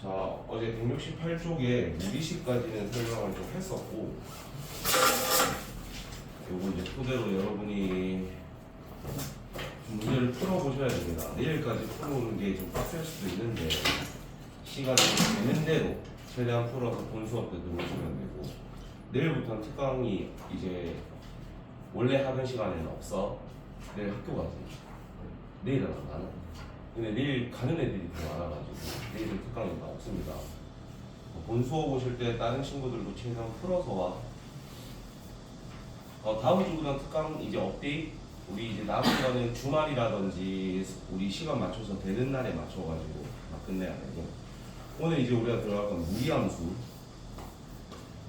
자, 어제 168쪽에 무리식까지는 설명을 좀 했었고, 요거 이제 토대로 여러분이 문제를 풀어보셔야 됩니다. 내일까지 풀어오는 게 좀 빡셀 수도 있는데, 시간이 되는 대로 최대한 풀어서 본 수업 때 들어오시면 되고, 내일부터는 특강이 이제 원래 하던 시간에는 없어. 내일 학교 가지. 내일은 안 가나? 근데 내일 가는 애들이 더 많아가지고 내일은 특강이 없습니다. 본 수업 오실 때 다른 친구들도 최대한 풀어서 와. 다음 주부터 특강 이제 업데이트. 우리 이제 남은 거는 주말이라든지 우리 시간 맞춰서 되는 날에 맞춰가지고 막 끝내야 되고. 오늘 이제 우리가 들어갈 건 무리함수.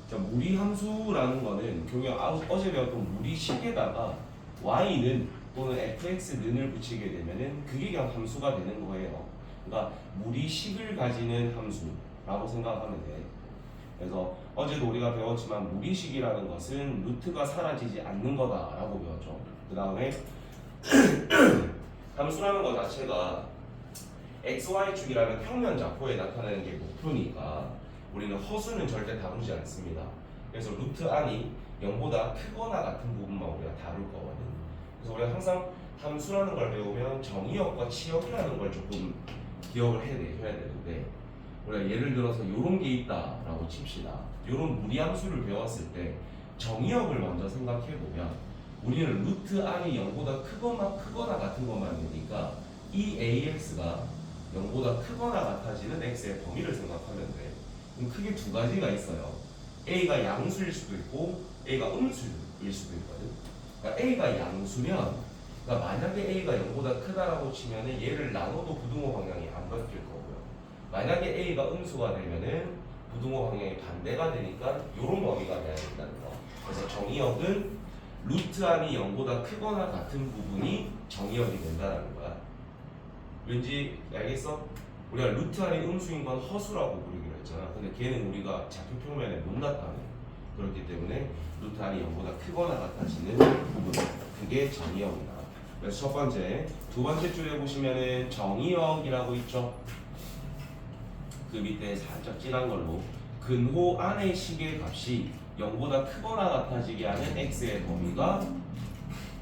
자, 무리함수라는 거는 결국 어제 배웠던 무리식에다가 y는 또는 fx는을 붙이게 되면은 그게 그냥 함수가 되는 거예요. 그러니까 무리식을 가지는 함수라고 생각하면 돼. 그래서 어제도 우리가 배웠지만 무리식이라는 것은 루트가 사라지지 않는 거다라고 배웠죠. 그 다음에 함수라는 것 자체가 xy축이라는 평면 좌표에 나타나는 게 목표니까 우리는 허수는 절대 다루지 않습니다. 그래서 루트 안이 0보다 크거나 같은 부분만 우리가 다룰 거거든. 그래서 우리가 항상 함수라는 걸 배우면 정의역과 치역이라는 걸 조금 기억을 해내셔야 되는데, 우리가 예를 들어서 이런 게 있다라고 칩시다. 이런 무리함수를 배웠을 때 정의역을 먼저 생각해 보면 우리는 루트 안이 0보다 크거나 같은 것만 되니까 이 AX가 0보다 크거나 같아지는 X의 범위를 생각하면 돼. 그럼 크게 두 가지가 있어요. A가 양수일 수도 있고 A가 음수일 수도 있거든. 그러니까 A가 양수면, 그러니까 만약에 A가 0보다 크다라고 치면 얘를 나눠도 부등호 방향이 안 바뀔 거고요. 만약에 A가 음수가 되면은 부등호 방향이 반대가 되니까 이런 범위가 돼야 된다는 거. 그래서 정의역은 루트 안이 0보다 크거나 같은 부분이 정의역이 된다는 거야. 왠지 알겠어? 우리가 루트 안이 음수인 건 허수라고 부르기로 했잖아. 근데 걔는 우리가 좌표 평면에 못 나타내. 그렇기 때문에 루트 안이 0보다 크거나 같아지는 부분, 그게 정의역이다. 그래서 첫 번째, 두 번째 줄에 보시면은 정의역이라고 있죠. 그 밑에 살짝 진한 걸로 근호 안의 식의 값이 0보다 크거나 같아지게 하는 x의 범위가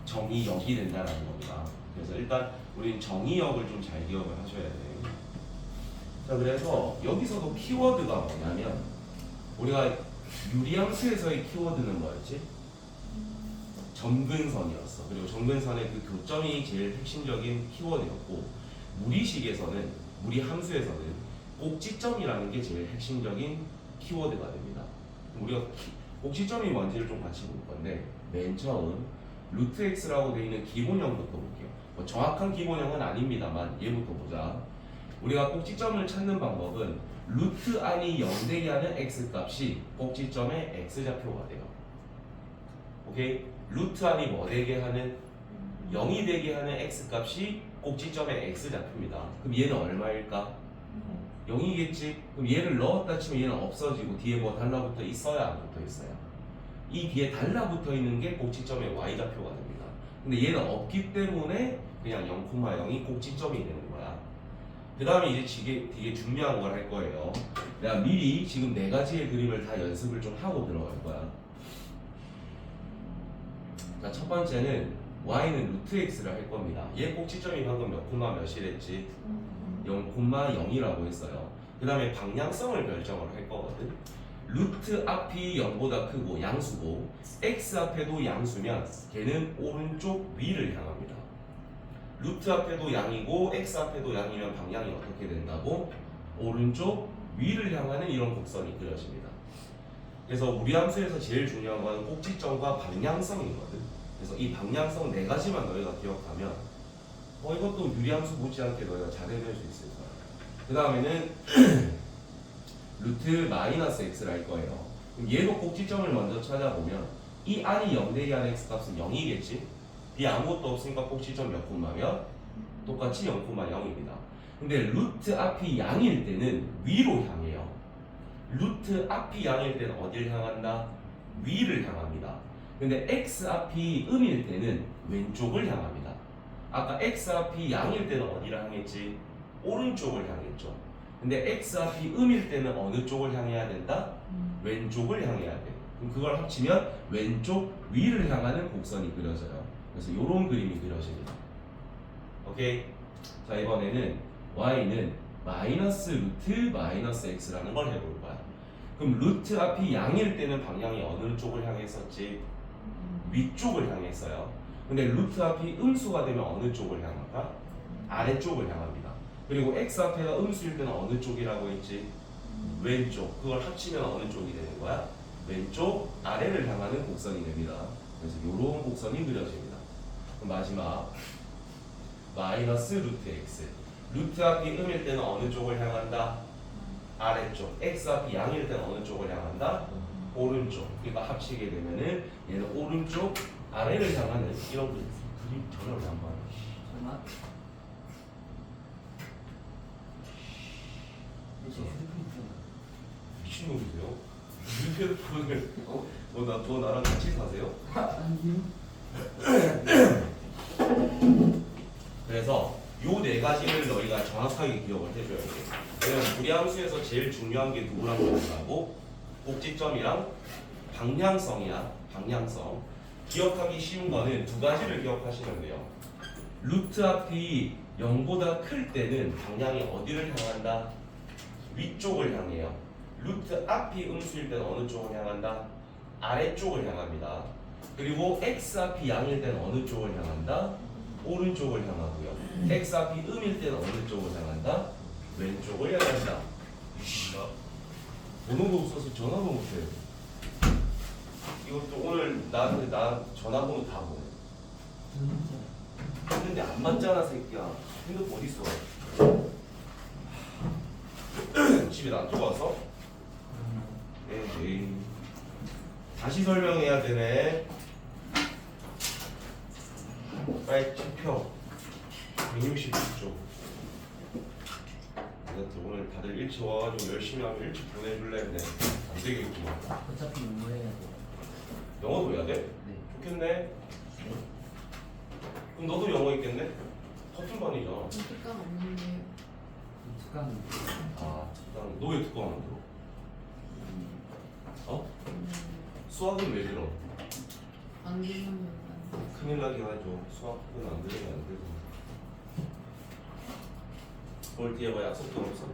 정의역이 된다는 겁니다. 그래서 일단 우리는 정의역을 좀 잘 기억을 하셔야 돼요. 자, 그래서 여기서도 키워드가 뭐냐면, 우리가 유리함수에서의 키워드는 뭐였지? 점근선이었어. 그리고 점근선의 그 교점이 제일 핵심적인 키워드였고, 무리함수에서는 꼭지점이라는 게 제일 핵심적인 키워드가 됩니다. 우리가 꼭지점이 뭔지를 좀 같이 볼 건데, 맨 처음 루트 x라고 되어 있는 기본형부터 볼게요. 뭐 정확한 기본형은 아닙니다만 얘부터 보자. 우리가 꼭지점을 찾는 방법은 루트 안이 0되게 하는 x값이 꼭지점의 x좌표가 돼요. 오케이? 루트 안이 뭐 되게 하는 0이 되게 하는 x값이 꼭지점의 x좌표입니다. 그럼 얘는 얼마일까? 0이겠지? 그럼 얘를 넣었다 치면 얘는 없어지고 뒤에 뭐 달라붙어 있어야 안 붙어 있어요? 이 뒤에 달라붙어 있는 게 꼭지점의 y좌표가 됩니다. 근데 얘는 없기 때문에 그냥 0,0이 꼭지점이 되는 거야. 그 다음에 이제 되게 중요한 걸 할 거예요. 내가 미리 지금 네 가지의 그림을 다 연습을 좀 하고 들어갈 거야. 자, 첫 번째는 y는 루트 x를 할 겁니다. 얘 꼭지점이 방금 몇 콤마 몇이랬지? 0,0이라고 했어요. 그 다음에 방향성을 결정을 할 거거든. 루트 앞이 0보다 크고 양수고 x 앞에도 양수면 걔는 오른쪽 위를 향합니다. 루트 앞에도 양이고 x 앞에도 양이면 방향이 어떻게 된다고? 오른쪽 위를 향하는 이런 곡선이 그려집니다. 그래서 무리함수에서 제일 중요한 건 꼭지점과 방향성이거든. 그래서 이 방향성 네 가지만 너희가 기억하면 이것도 유리함수 못지않게 너희가 잘 해낼 수 있을 거야. 그 다음에는 루트 마이너스 x를 할 거예요. 그럼 얘도 꼭지점을 먼저 찾아보면 이 안이 0되게 하는 x값은 0이겠지? 뒤에 아무것도 없으니까 꼭지점 몇 콤마면 똑같이 0,0입니다. 근데 루트 앞이 양일 때는 위로 향해요. 루트 앞이 양일 때는 어딜 향한다? 위를 향합니다. 근데 x 앞이 음일 때는 왼쪽을 향합니다. 아까 x 앞이 양일 때는 어디를 향했지? 오른쪽을 향했죠. 근데 x 앞이 음일 때는 어느 쪽을 향해야 된다? 왼쪽을 향해야 돼. 그럼 그걸 합치면 왼쪽 위를 향하는 곡선이 그려져요. 그래서 이런 그림이 그려집니다. 오케이? 자, 이번에는 y는 마이너스 루트 마이너스 x라는 걸 해볼 거야. 그럼 루트 앞이 양일 때는 방향이 어느 쪽을 향했었지? 위쪽을 향했어요. 근데 루트 앞이 음수가 되면 어느 쪽을 향할까? 아래쪽을 향합니다. 그리고 x 앞에가 음수일 때는 어느 쪽이라고 했지? 왼쪽. 그걸 합치면 어느 쪽이 되는 거야? 왼쪽 아래를 향하는 곡선이 됩니다. 그래서 이런 곡선이 그려집니다. 그럼 마지막 마이너스 루트 x. 루트 앞이 음일 때는 어느 쪽을 향한다? 아래쪽. x 앞이 양일 때는 어느 쪽을 향한다? 오른쪽. 그러니까 합치게 되면은 얘는 오른쪽 아래를 향하는 이런 그림 전혀 안 봐요. 설마? 이제 휴대폰 있잖아. 미친놈이세요? 휴대폰을 너 나랑 같이 사세요? 아니요. 그래서 요 네 가지를 너희가 정확하게 기억을 해줘야 돼. 왜냐면 무리함수에서 제일 중요한 게 누구랑 뭐라고? 꼭지점이랑 방향성이야. 방향성. 기억하기 쉬운 거는 두 가지를 기억하시면 돼요. 루트 앞이 0보다 클 때는 방향이 어디를 향한다? 위쪽을 향해요. 루트 앞이 음수일 때는 어느 쪽을 향한다? 아래쪽을 향합니다. 그리고 x 앞이 양일 때는 어느 쪽을 향한다? 오른쪽을 향하고요. x 앞이 음일 때는 어느 쪽을 향한다? 왼쪽을 향한다. 번호도 없어서 전화도 못해. 이것도 오늘 나한테 나 전화번호 다 보내. 했는데 안 맞잖아 새끼야. 핸드폰 어디 있어? 집에 놔두고 와서? 에이. 다시 설명해야 되네. 빨리 펴. 166쪽. 오늘 다들 일찍 와가지고 열심히 하면 일찍 보내줄래 했는데 안 되겠구만. 어차피 공부해야 돼. 영어도 해야 돼? 네. 좋겠네. 그럼 너도 영어 있겠네? 커플반이잖아. 특강 없는데요. 특강. 아, 특강. 너 왜 특강 안 들어? 어? 수학은 왜 들어? 안 되면 큰일 나게 하죠. 수학은 안 들으면 안 되고. 올 뒤에 뭐 약속도 없어? 있어요.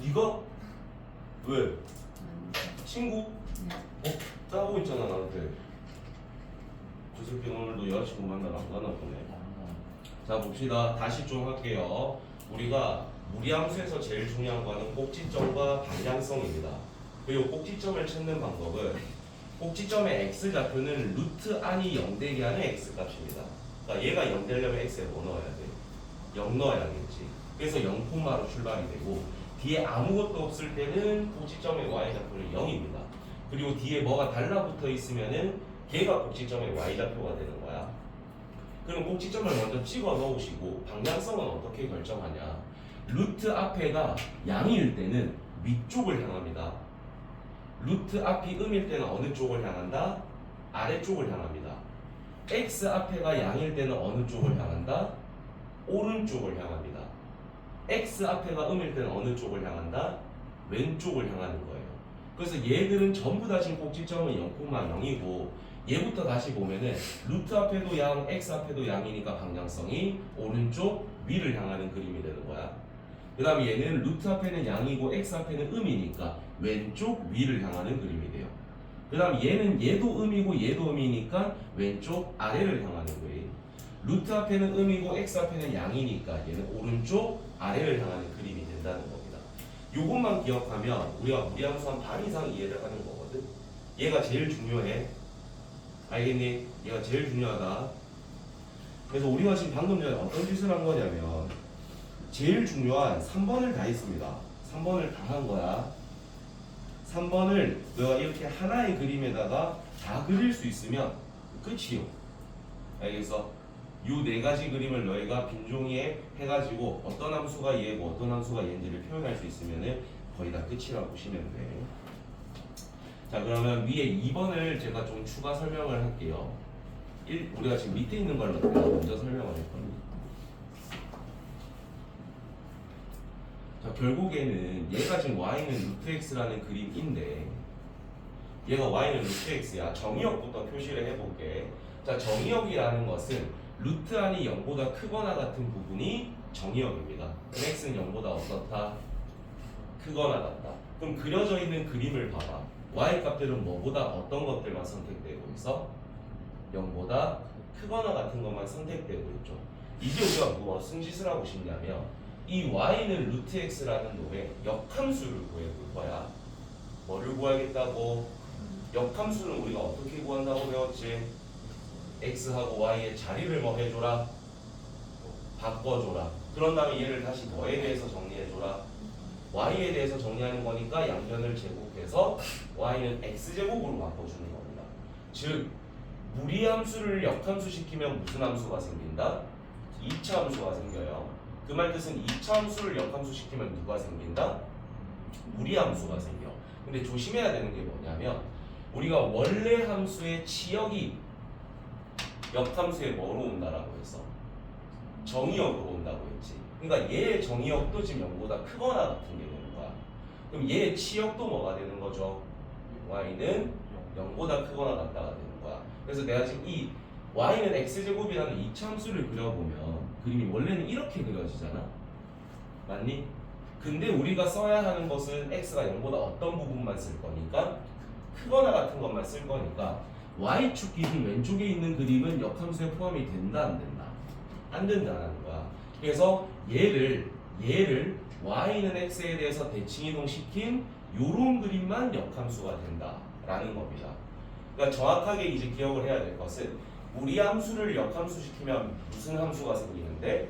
네가? 왜? 아니, 친구? 네. 따고 있잖아 나한테. 저 새끼 오늘도 여자친구 만나러 안 가나 보네. 자 봅시다. 다시 좀 할게요. 우리가 무리함수에서 제일 중요한 거는 꼭지점과 방향성입니다. 그리고 꼭지점을 찾는 방법은 꼭지점의 x좌표는 루트 안이 0 되게 하는 x값입니다. 그러니까 얘가 0 되려면 x에 뭐 넣어야 돼? 0 넣어야겠지. 그래서 0콤마로 출발이 되고 뒤에 아무것도 없을 때는 꼭지점의 y좌표는 0입니다. 그리고 뒤에 뭐가 달라붙어 있으면은 걔가 꼭지점의 y좌표가 되는 거야. 그럼 꼭지점을 먼저 찍어 넣으시고 방향성은 어떻게 결정하냐? 루트 앞에가 양일 때는 위쪽을 향합니다. 루트 앞이 음일 때는 어느 쪽을 향한다? 아래쪽을 향합니다. x 앞에가 양일 때는 어느 쪽을 향한다? 오른쪽을 향합니다. x 앞에가 음일 때는 어느 쪽을 향한다? 왼쪽을 향하는 거예요. 그래서 얘들은 전부 다 지금 꼭지점은 0,0이고 얘부터 다시 보면은 루트 앞에도 양, x 앞에도 양이니까 방향성이 오른쪽 위를 향하는 그림이 되는 거야. 그 다음에 얘는 루트 앞에는 양이고 x 앞에는 음이니까 왼쪽 위를 향하는 그림이 돼요. 그 다음 얘는 얘도 음이고 얘도 음이니까 왼쪽 아래를 향하는 거예요. 루트 앞에는 음이고 x 앞에는 양이니까 얘는 오른쪽 아래를 향하는 그림이 된다는 겁니다. 요것만 기억하면 우리가 무리함수 한 반 이상 이해를 하는 거거든. 얘가 제일 중요해. 알겠니? 얘가 제일 중요하다. 그래서 우리가 지금 방금 전에 어떤 짓을 한 거냐면 제일 중요한 3번을 다 했습니다. 3번을 다 한 거야. 3번을 너가 이렇게 하나의 그림에다가 다 그릴 수 있으면 끝이요. 알겠어? 요 네 가지 그림을 너희가 빈 종이에 해가지고 어떤 함수가 얘고 어떤 함수가 얘인지를 표현할 수 있으면 거의 다 끝이라고 보시면 돼. 자 그러면 위에 2번을 제가 좀 추가 설명을 할게요. 우리가 지금 밑에 있는 걸 내가 먼저 설명을 할 겁니다. 자, 결국에는 얘가 지금 y는 루트 x라는 그림인데 얘가 y는 루트 x야. 정의역부터 표시를 해볼게. 자, 정의역이라는 것은 루트 안이 0보다 크거나 같은 부분이 정의역입니다. 그럼 x는 0보다 어떻다? 크거나 같다. 그럼 그려져 있는 그림을 봐봐. y 값들은 뭐보다 어떤 것들만 선택되고 있어? 0보다 크거나 같은 것만 선택되고 있죠. 이제 우리가 무슨 짓을 하고 싶냐면 이 y는 루트 x라는 놈의 역함수를 구해볼 거야. 뭐를 구하겠다고? 역함수는 우리가 어떻게 구한다고 배웠지? x하고 y의 자리를 뭐 해줘라? 바꿔줘라. 그런 다음에 얘를 다시 뭐에 대해서 정리해줘라? y에 대해서 정리하는 거니까 양변을 제곱해서 y는 x제곱으로 바꿔주는 겁니다. 즉 무리함수를 역함수 시키면 무슨 함수가 생긴다? 2차 함수가 생겨요. 그 말 뜻은 2차 함수를 역함수 시키면 누가 생긴다? 무리함수가 생겨. 근데 조심해야 되는 게 뭐냐면 우리가 원래 함수의 치역이 역함수에 뭐로 온다라고 했어? 정의역으로 온다고 했지. 그러니까 얘의 정의역도 지금 0보다 크거나 같은 게 되는 거야. 그럼 얘의 치역도 뭐가 되는 거죠? y는 0보다 크거나 같다가 되는 거야. 그래서 내가 지금 이 y는 x제곱이라는 2차 함수를 그려보면 그림이 원래는 이렇게 그려지잖아. 맞니? 근데 우리가 써야 하는 것은 x가 0보다 어떤 부분만 쓸 거니까 크거나 같은 것만 쓸 거니까 y축 기준 왼쪽에 있는 그림은 역함수에 포함이 된다 안 된다? 안 된다는 거야. 그래서 얘를 y는 x에 대해서 대칭이동 시킨 요런 그림만 역함수가 된다라는 겁니다. 그러니까 정확하게 이제 기억을 해야 될 것은 무리함수를 역함수 시키면 무슨 함수가 생기는데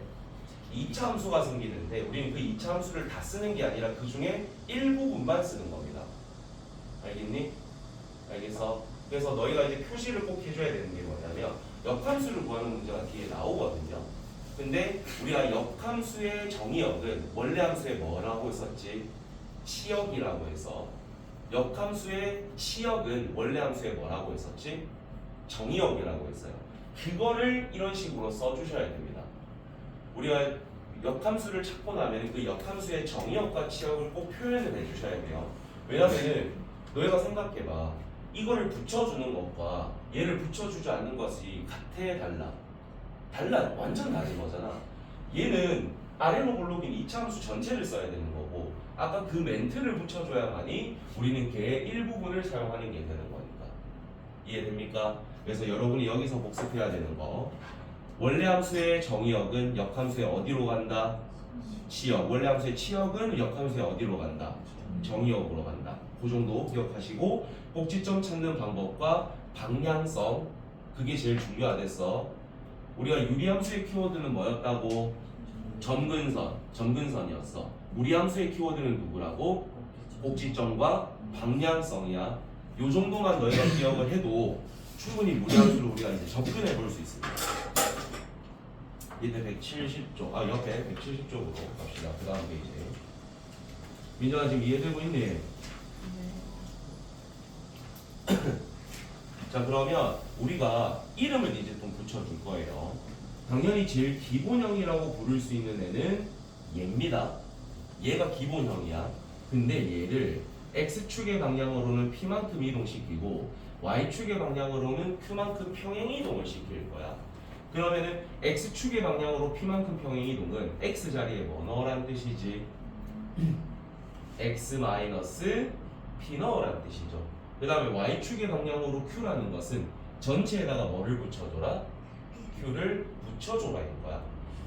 2차 함수가 생기는데 우리는 그 2차 함수를 다 쓰는 게 아니라 그 중에 일부분만 쓰는 겁니다. 알겠니? 알겠어? 그래서 너희가 이제 표시를 꼭 해줘야 되는 게 뭐냐면 역함수를 구하는 문제가 뒤에 나오거든요. 근데 우리가 역함수의 정의역은 원래 함수에 뭐라고 했었지? 치역이라고 해서 역함수의 치역은 원래 함수에 뭐라고 했었지? 정의역이라고 했어요. 그거를 이런 식으로 써주셔야 됩니다. 우리가 역함수를 찾고 나면 그 역함수의 정의역과 치역을 꼭 표현을 해주셔야 돼요. 왜냐면은 너희가 생각해봐. 이거를 붙여주는 것과 얘를 붙여주지 않는 것이 같아 달라? 달라. 완전 다른 거잖아. 얘는 아래로 볼록인 2차 함수 전체를 써야 되는 거고 아까 그 멘트를 붙여줘야만이 우리는 걔의 일부분을 사용하는 게 되는 거니까. 이해됩니까? 그래서 여러분이 여기서 복습해야 되는 거 원래 함수의 정의역은 역함수의 어디로 간다? 치역. 원래 함수의 치역은 역함수의 어디로 간다? 정의역으로 간다. 그 정도 기억하시고 꼭지점 찾는 방법과 방향성 그게 제일 중요하댔어. 우리가 유리함수의 키워드는 뭐였다고? 점근선이었어. 무리함수의 키워드는 누구라고? 꼭지점과 방향성이야. 요 정도만 너희가 기억을 해도 충분히 무리함수를 우리가 이제 접근해 볼 수 있습니다. 이때 170쪽, 옆에 170쪽으로 갑시다. 그 다음 페이지. 민정아 지금 이해되고 있니? 네. 자 그러면 우리가 이름을 이제 좀 붙여줄 거예요. 당연히 제일 기본형이라고 부를 수 있는 애는 얘입니다. 얘가 기본형이야. 근데 얘를 x축의 방향으로는 p만큼 이동시키고 y축의 방향으로는 q만큼 평행이동을 시킬 거야. 그러면은 x축의 방향으로 p만큼 평행이동은 x 자리에 뭐 넣으란 뜻이지? x 마이너스 p 넣으란 뜻이죠. 그 다음에 y축의 방향으로 q라는 것은 전체에다가 뭐를 붙여줘라? q를 붙여줘라인 거야.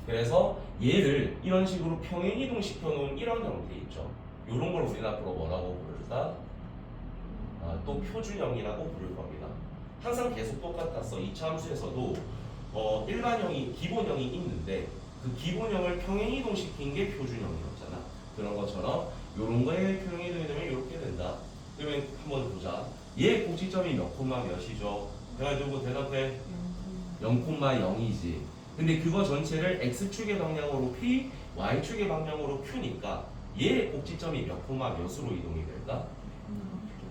그래서 얘를 이런 식으로 평행이동 시켜놓은 이런 형태 있죠. 이런 걸 우리는 앞으로 뭐라고 부를까? 또 표준형이라고 부를 겁니다. 항상 계속 똑같았어. 2차 함수에서도 일반형이 기본형이 있는데 그 기본형을 평행이동 시킨 게 표준형이었잖아. 그런 것처럼 이런 거에 평행이동이 되면 이렇게 된다. 그러면 한번 보자. 얘 꼭지점이 몇 콤마 몇이죠? 해가지고 대답해. 0,0이지. 근데 그거 전체를 x축의 방향으로 p, y축의 방향으로 q니까 얘 꼭지점이 몇 콤마 몇으로 이동이 될까?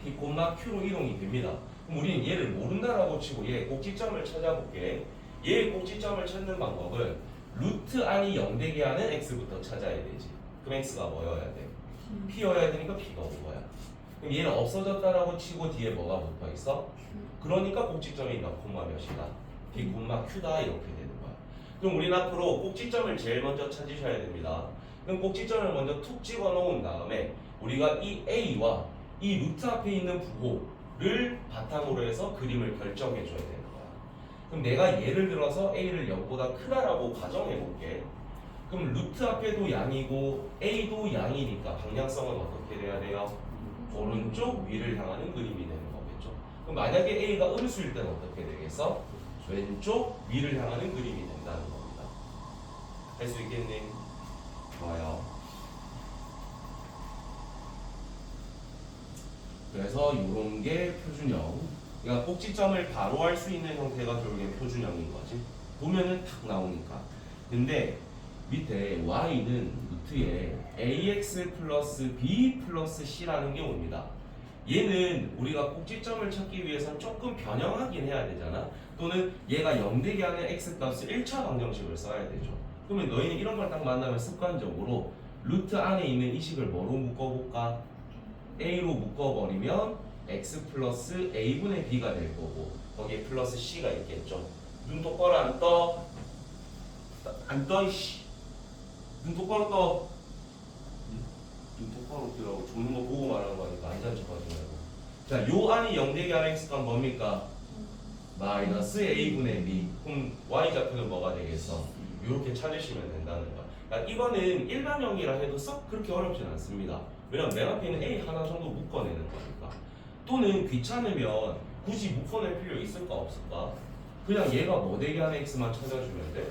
p, q로 이동이 됩니다. 그럼 우리는 얘를 모른다라고 치고 얘 꼭지점을 찾아볼게. 얘 꼭지점을 찾는 방법은 루트 안이 0되게 하는 x부터 찾아야 되지. 그럼 x가 뭐여야 돼? p여야 되니까 p가 온 거야. 그럼 얘는 없어졌다라고 치고 뒤에 뭐가 붙어 있어? 그러니까 꼭지점이 몇 콤마 몇이다? b 콤마 q다 이렇게 되는 거야. 그럼 우리는 앞으로 꼭지점을 제일 먼저 찾으셔야 됩니다. 그럼 꼭지점을 먼저 툭 찍어 놓은 다음에 우리가 이 a와 이 루트 앞에 있는 부호를 바탕으로 해서 그림을 결정해 줘야 되는 거야. 그럼 내가 예를 들어서 a를 0보다 크다라고 가정해 볼게. 그럼 루트 앞에도 양이고 a도 양이니까 방향성은 어떻게 돼야 돼요? 오른쪽 위를 향하는 그림이 되는 거겠죠. 그럼 만약에 a가 음수일 때는 어떻게 되겠어? 왼쪽 위를 향하는 그림이 된다는 겁니다. 할 수 있겠니? 좋아요. 그래서 이런 게 표준형. 그러니까 꼭지점을 바로 할 수 있는 형태가 결국엔 표준형인 거지. 보면은 탁 나오니까. 근데 밑에 y는 루트에 ax 플러스 b 플러스 c라는 게 옵니다. 얘는 우리가 꼭지점을 찾기 위해선 조금 변형하긴 해야 되잖아. 또는 얘가 0되게 하는 x 값을 1차 방정식을 써야 되죠. 그러면 너희는 이런 걸 딱 만나면 습관적으로 루트 안에 있는 이 식을 뭐로 묶어볼까? a로 묶어버리면 x 플러스 a분의 b가 될 거고 거기에 플러스 c가 있겠죠. 눈 똑바로 안 떠. 안 떠 이씨. 눈 똑바로 떠. 눈 똑바로 뜨라고. 조는 거 보고 말하는 거니까 안 잔 척하지 말고. 자, 요 안이 0되게 하는 x값 뭡니까? 마이너스 a분의 b. 그럼 y좌표는 뭐가 되겠어? 이렇게 찾으시면 된다는 거야. 그러니까 이거는 일반형이라 해도 썩 그렇게 어렵진 않습니다. 왜냐면 맨 앞에 있는 a 하나 정도 묶어내는 거니까. 또는 귀찮으면 굳이 묶어낼 필요 있을까 없을까? 그냥 얘가 뭐 되게 하는 x만 찾아주면 돼.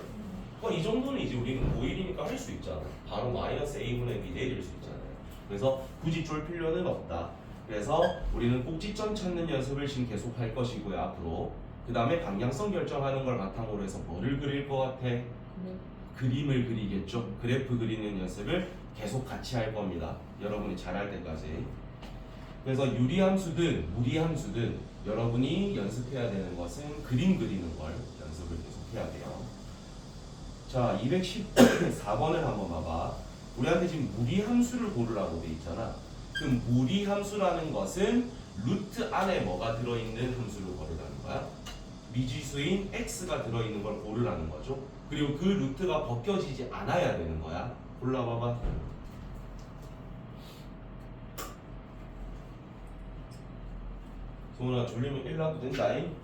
이 정도는 이제 우리는 고1이니까 할 수 있잖아. 바로 마이너스 a분의 b 내릴 수 있잖아요. 그래서 굳이 쫄 필요는 없다. 그래서 우리는 꼭지점 찾는 연습을 지금 계속 할 것이고요. 앞으로. 그 다음에 방향성 결정하는 걸 바탕으로 해서 뭐를 그릴 것 같아? 그림을 그리겠죠. 그래프 그리는 연습을 계속 같이 할 겁니다. 여러분이 잘할 때까지. 그래서 유리함수든 무리함수든 여러분이 연습해야 되는 것은 그림 그리는 걸 연습을 계속 해야 돼요. 자, 214번을 한번 봐봐. 우리한테 지금 무리함수를 고르라고 돼 있잖아. 그럼 무리함수라는 것은 루트 안에 뭐가 들어있는 함수를 고르라는 거야? 미지수인 x가 들어있는 걸 고르라는 거죠. 그리고 그 루트가 벗겨지지 않아야 되는 거야. 골라봐봐. 소은아 졸리면 1나도 된다잉.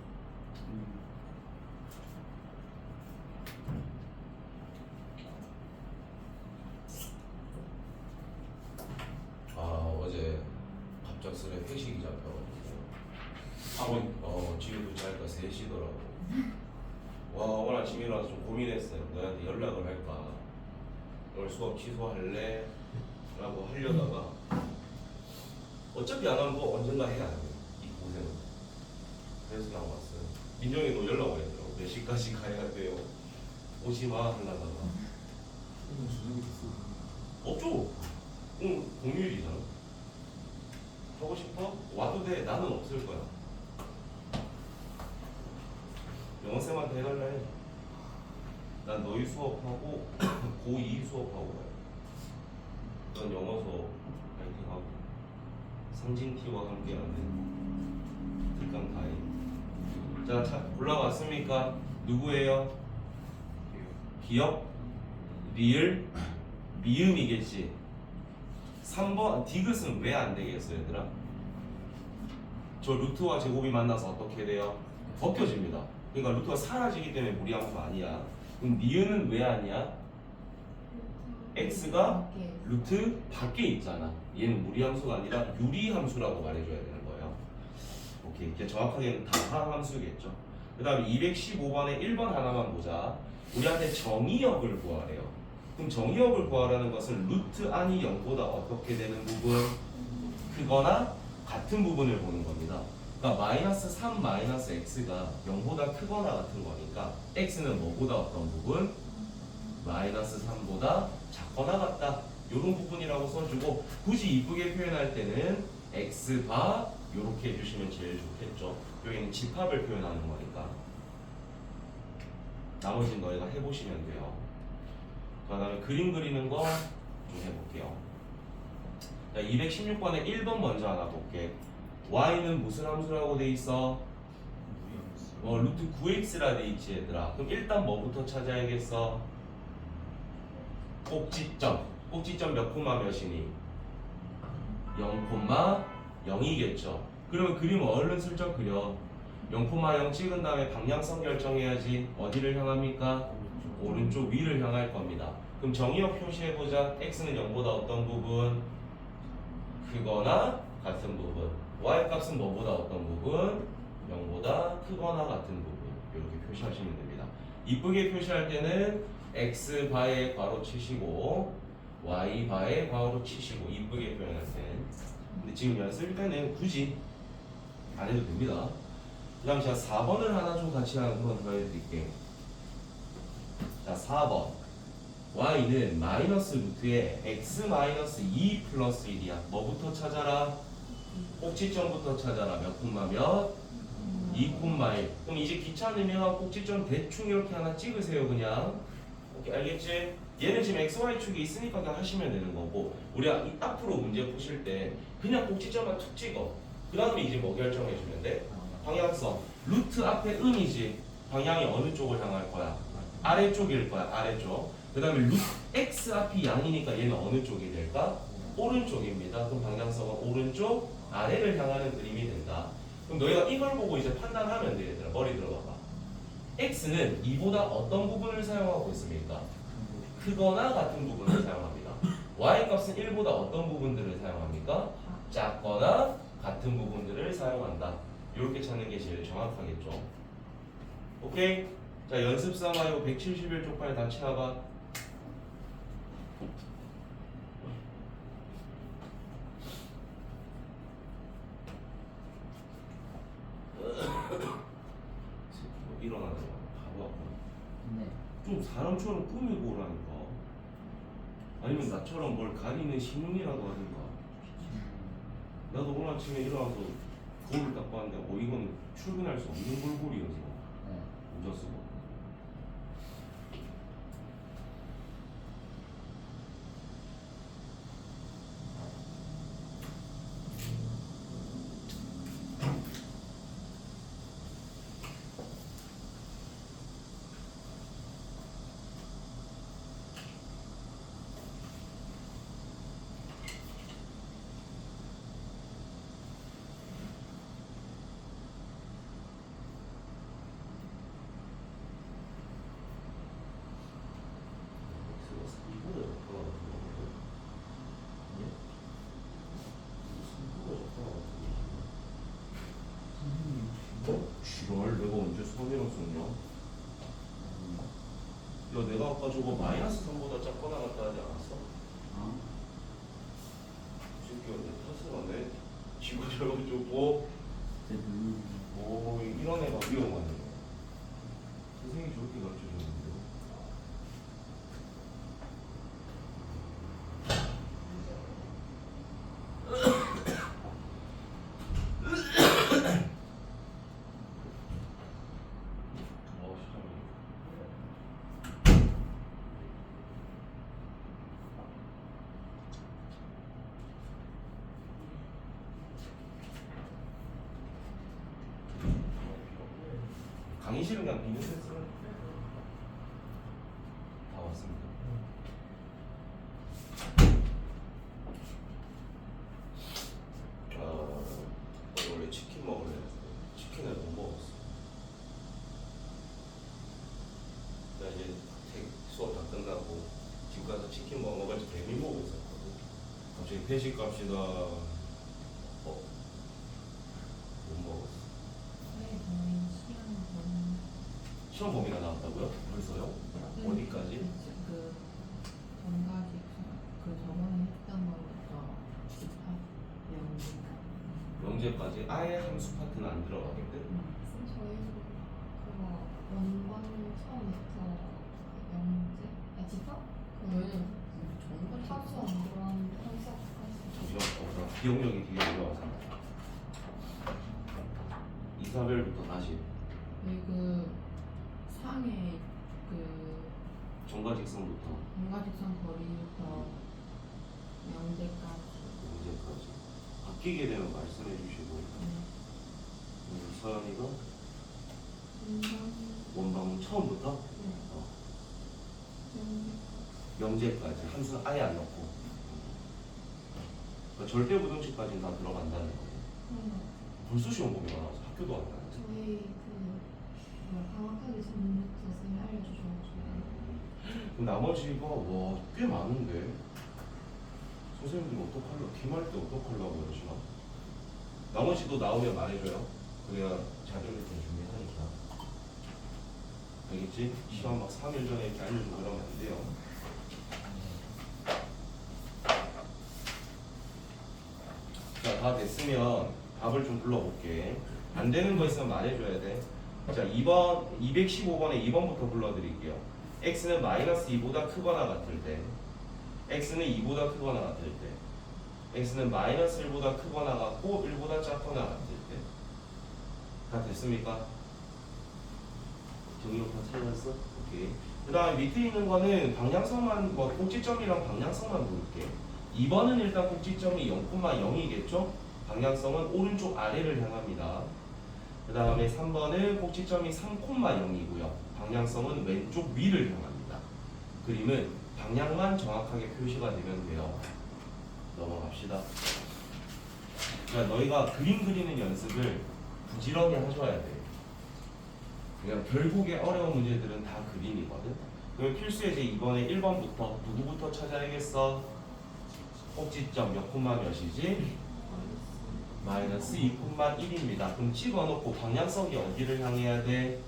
어제 갑작스레 회식이 잡혀가지고 집에 도착하니까 3시더라고. 와, 오늘 아침에 일어나서 좀 고민했어요. 너한테 연락을 할까? 오늘 수업 취소할래? 라고 하려다가 어차피 안 하면 또 언젠가 해야 돼. 이 고생은. 그래서 그냥 왔어요. 민정이 너 연락 오겠더라고. 몇 시까지 가야 돼요? 오지마 하려다가 없죠? 오늘 공휴일이잖아. 하고 싶어? 와도 돼. 나는 없을 거야. 영어쌤한테 해달래. 난 너희 수업하고 고2 수업하고 가요. 넌 영어 수업 파이팅하고 상진티와 함께하는 특강 타임. 자, 올라왔습니까? 누구예요? 기억? 리을? 미음이겠지. 3번 디귿은 왜 안 되겠어 얘들아? 저 루트와 제곱이 만나서 어떻게 돼요? 벗겨집니다. 그러니까 루트가 사라지기 때문에 무리함수 아니야. 그럼 니은은 왜 아니야? x가 루트 밖에 있잖아. 얘는 무리함수가 아니라 유리함수라고 말해줘야 되는 거예요. 오케이. 이제 정확하게는 다항함수겠죠. 그 다음에 215번에 1번 하나만 보자. 우리한테 정의역을 구하래요. 그럼 정의역을 구하라는 것은 루트 안이 0보다 어떻게 되는 부분? 크거나 같은 부분을 보는 겁니다. 그러니까 마이너스 3 마이너스 x가 0보다 크거나 같은 거니까 x는 뭐보다 어떤 부분? 마이너스 3보다 작거나 같다. 이런 부분이라고 써주고 굳이 이쁘게 표현할 때는 x바 이렇게 해주시면 제일 좋겠죠. 여기는 집합을 표현하는 거니까. 나머지는 너희가 해보시면 돼요. 그 다음에 그림 그리는 거 좀 해볼게요. 자, 216번에 1번 먼저 하나 볼게. y는 무슨 함수라고 돼 있어? 루트 9x라 돼 있지 얘들아. 그럼 일단 뭐부터 찾아야겠어? 꼭지점. 꼭지점 몇 콤마 몇이니? 0,0이겠죠. 그러면 그림 얼른 슬쩍 그려. 0,0 찍은 다음에 방향성 결정해야지. 어디를 향합니까? 오른쪽 위를 향할 겁니다. 그럼 정의역 표시해보자. x는 0보다 어떤 부분? 크거나 같은 부분. y 값은 뭐보다 어떤 부분? 0보다 크거나 같은 부분. 이렇게 표시하시면 됩니다. 이쁘게 표시할 때는 x 바에 괄호 치시고 y 바에 괄호 치시고 이쁘게 표현할 땐. 근데 지금 연습 때는 굳이 안 해도 됩니다. 그 다음 제가 4번을 하나 좀 같이 한번 보여드릴게요. 자, 4번. y는 마이너스 루트에 x 마이너스 2 플러스 1이야. 뭐부터 찾아라? 꼭지점부터 찾아라. 몇 콤마 몇? 2 콤마 1. 그럼 이제 귀찮으면 꼭지점 대충 이렇게 하나 찍으세요. 그냥. 오케이, 알겠지? 얘는 지금 xy축이 있으니까 그냥 하시면 되는 거고, 우리가 이 앞으로 문제 푸실 때 그냥 꼭지점만 툭 찍어. 그 다음에 이제 뭐 결정해주면 돼? 방향성. 루트 앞에 음이지. 방향이 어느 쪽을 향할 거야? 아래쪽일 거야. 아래쪽. 그 다음에 루트 x 앞이 양이니까 얘는 어느 쪽이 될까? 오른쪽입니다. 그럼 방향성은 오른쪽 아래를 향하는 그림이 된다. 그럼 너희가 이걸 보고 이제 판단하면 돼. 얘들아, 머리 들어봐봐. x는 2보다 어떤 부분을 사용하고 있습니까? 크거나 같은 부분을 사용합니다. y 값은 1보다 어떤 부분들을 사용합니까? 작거나 같은 부분들을 사용한다. 이렇게 찾는 게 제일 정확하겠죠. 오케이? 자, 연습 삼아요. 171쪽까지 다 채워봐. 일어나더라. 바보 같고. 네. 좀 사람처럼 꾸미고 오라니까. 아니면 나처럼 뭘 가리는 신문이라도 하든가. 나도 오늘 아침에 일어나서 거울을 딱 봤는데 이건 출근할 수 없는 골골이어서 네. 모자 쓰고. 지랄, 내가 언제 선이랑 썼냐? 야, 내가 아까 저거 마이너스 3보다 작거나 같다 하지 않았어? 이 새끼가 내 탓을 하네. 지구 저러고 오, 이런 애가 위험하네. 선생님이 저렇게 가르쳐줬는데. 강의실은 그냥 비는 센스를 다 왔습니다. 원래 치킨 먹을래. 치킨을 못 먹었어. 나 이제 수업 다 끝나고 집 가서 치킨 먹어가지고 배민 보고 있었거든. 갑자기 회식 갑시다. 못 먹었어. 네, 저희 시험 시험 범위가 나왔다고요? 벌써요? 어디까지? 그 전까지 그 저번에 했던 거부터 집합 영재까지 아예 함수 파트는 안 들어가겠대? 저희도 그거 원본 처음부터 영재? 집합? 저희는 전부 합수 안 들어가는 컨셉까지 잠시만, 기억력이 되게 올라와서 이사별부터 다시 그 상의 그 정과 직선부터 정가직선 거리부터 영재까지 이제 바뀌게 되면 말씀해 주시고 서연이가 원방 처음부터 어, 명제까지 함수는 아예 안 넣고 그러니까 절대 부등식까지는 다 들어간다는 거예요. 벌써 시험 보기가 나와서 학교도 안 가요. 저희 방학하기 전부터 쌤이 알려주셔가지고 그럼 나머지가 와꽤 많은데 선생님들 어떡하려고 팀할 때 어떡하려고 그러시나? 나머지도 나오면 말해줘요. 그래야 자료를 좀 준비하니까. 알겠지? 시험 막 3일 전에 이렇게 알려주고 그러면 안 돼요. 자, 다 됐으면 답을 좀 불러볼게. 안 되는 거 있으면 말해줘야 돼. 자, 2번, 215번에 2번부터 불러드릴게요. x는 마이너스 2보다 크거나 같을 때, x는 2보다 크거나 같을 때, x는 마이너스 1보다 크거나 같고 1보다 작거나 같을 때. 다 됐습니까? 정의역 다 찾았어? 오케이. 그 다음에 밑에 있는 거는 방향성만, 뭐 꼭지점이랑 방향성만 볼게. 2번은 일단 꼭지점이 0,0이겠죠? 방향성은 오른쪽 아래를 향합니다. 그 다음에 3번은 꼭지점이 3,0이고요. 방향성은 왼쪽 위를 향합니다. 그림은 방향만 정확하게 표시가 되면 돼요. 넘어갑시다. 그러니까 너희가 그림 그리는 연습을 부지런히 하셔야 돼. 그러니까 결국에 어려운 문제들은 다 그림이거든. 그럼 필수예제 이번에 1번부터 누구부터 찾아야겠어? 꼭지점 몇 콤마 몇이지? 마이너스 2,1입니다. 그럼 찍어놓고 방향성이 어디를 향해야 돼?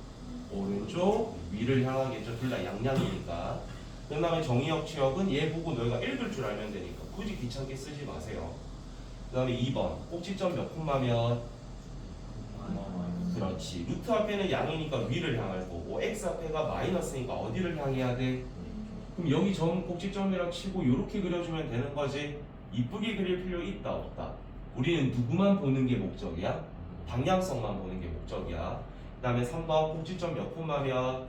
오른쪽 위를 향하겠죠. 둘 다 양양이니까. 그 다음에 정의역 취역은 얘 보고 너희가 읽을 줄 알면 되니까 굳이 귀찮게 쓰지 마세요. 그 다음에 2번 꼭지점 몇 콤마면? 그렇지. 루트 앞에는 양이니까 위를 향할 거고 x 앞에가 마이너스니까 어디를 향해야 돼? 그럼 여기 점 꼭지점이랑 치고 이렇게 그려주면 되는 거지. 이쁘게 그릴 필요 있다 없다? 우리는 누구만 보는 게 목적이야? 방향성만 보는 게 목적이야. 그 다음에 3번 꼭지점 몇 콤마면?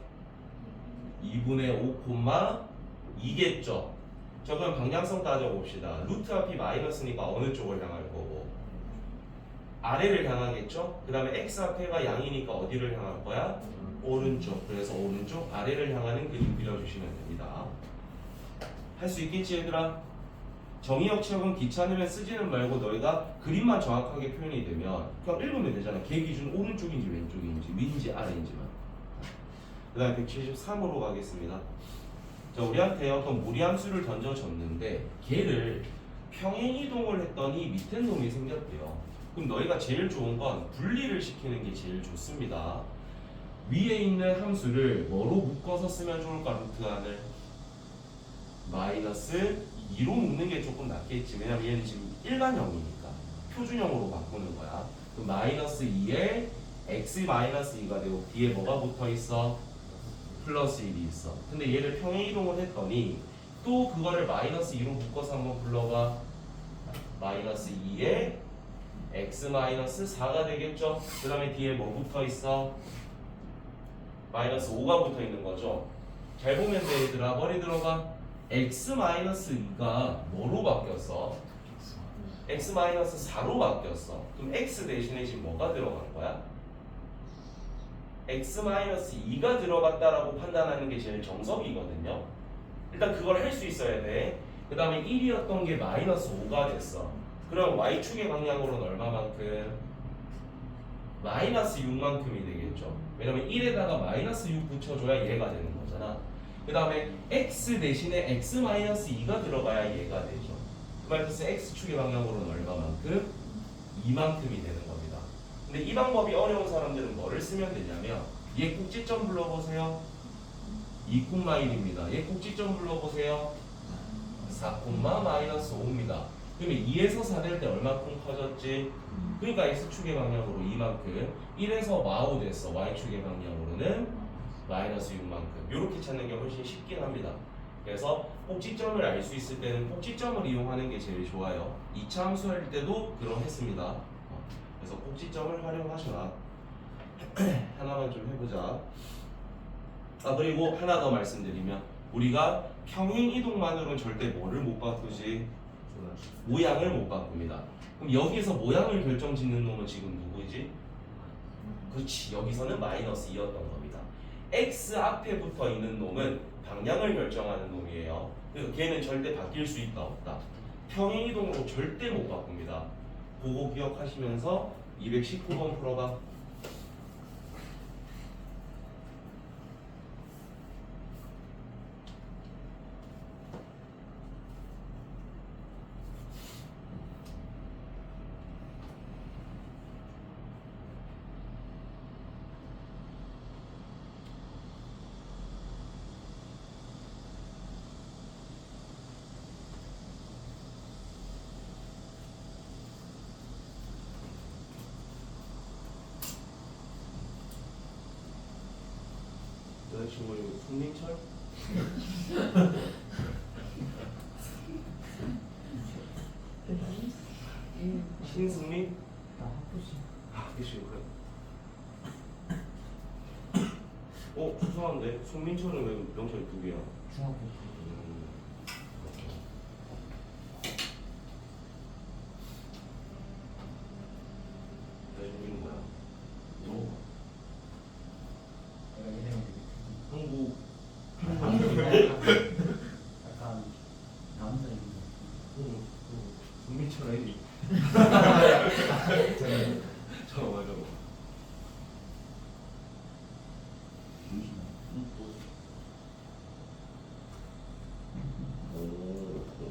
2분의 5,2겠죠. 자, 그럼 방향성 따져봅시다. 루트 앞이 마이너스니까 어느 쪽을 향할 거고? 아래를 향하겠죠? 그 다음에 x 앞에가 양이니까 어디를 향할 거야? 오른쪽. 그래서 오른쪽 아래를 향하는 그림 그려주시면 됩니다. 할 수 있겠지 얘들아? 정의역 취역은 귀찮으면 쓰지는 말고 너희가 그림만 정확하게 표현이 되면 그냥 읽으면 되잖아. 걔 기준 오른쪽인지 왼쪽인지 위인지 아래인지만. 그 다음에 173으로 가겠습니다. 자, 우리한테 어떤 무리함수를 던져줬는데 걔를 평행이동을 했더니 밑에 놈이 생겼대요. 그럼 너희가 제일 좋은 건 분리를 시키는 게 제일 좋습니다. 위에 있는 함수를 뭐로 묶어서 쓰면 좋을까? 루트 안을 마이너스 2로 묶는 게 조금 낫겠지. 왜냐면 얘는 지금 일반형이니까 표준형으로 바꾸는 거야. 그럼 마이너스 2에 x 마이너스 2가 되고 뒤에 뭐가 붙어 있어? 플러스 1이 있어. 근데 얘를 평행이동을 했더니 또 그거를 마이너스 2로 묶어서 한번 불러봐. 마이너스 2에 x 마이너스 4가 되겠죠? 그 다음에 뒤에 뭐 붙어 있어? 마이너스 5가 붙어 있는 거죠. 잘 보면 돼 얘들아. 머리 들어가. x 마이너스 2가 뭐로 바뀌었어? x 마이너스 4로 바뀌었어. 그럼 x 대신에 지금 뭐가 들어간 거야? x 마이너스 2가 들어갔다라고 판단하는 게 제일 정석이거든요. 일단 그걸 할 수 있어야 돼. 그 다음에 1이었던 게 마이너스 5가 됐어. 그럼 y축의 방향으로는 얼마만큼? 마이너스 6만큼이 되겠죠. 왜냐면 1에다가 마이너스 6 붙여줘야 얘가 되는 거잖아. 그 다음에 x 대신에 x 마이너스 2가 들어가야 얘가 되죠. 그 말해서 x축의 방향으로는 얼마만큼? 2만큼이 되는 겁니다. 근데 이 방법이 어려운 사람들은 뭐를 쓰면 되냐면 얘 꼭지점 불러보세요. 2,1입니다. 얘 꼭지점 불러보세요. 4,-5입니다. 그러면 2에서 4 될 때 얼마큼 커졌지? 그러니까 x축의 방향으로 이만큼. 1에서 마우 됐어. y축의 방향으로는 마이너스 6만큼. 이렇게 찾는 게 훨씬 쉽긴 합니다. 그래서 꼭지점을 알 수 있을 때는 꼭지점을 이용하는 게 제일 좋아요. 2차 함수 할 때도 그러했습니다. 그래서 꼭지점을 활용하셔라. 하나만 좀 해보자. 그리고 하나 더 말씀드리면 우리가 평행 이동만으로는 절대 뭐를 못 바꾸지? 모양을 못 바꿉니다. 그럼 여기서 모양을 결정짓는 놈은 지금 누구지? 그렇지, 여기서는 마이너스 2였던 겁니다. x 앞에 붙어 있는 놈은 방향을 결정하는 놈이에요. 그래서 걔는 절대 바뀔 수 있다 없다. 평행이동으로 절대 못 바꿉니다. 그거 기억하시면서 219번 풀어봐. 여자친구 이름 손민철? 신승민? 나 학부시. 아, 그치, 그래. 죄송한데 손민철은 왜 명찰이 2개야? 중학교. 여자친구 이름 뭐야? 내가 이름이 한국. 약간 남자 이름. 손민철 아니? 잠깐만.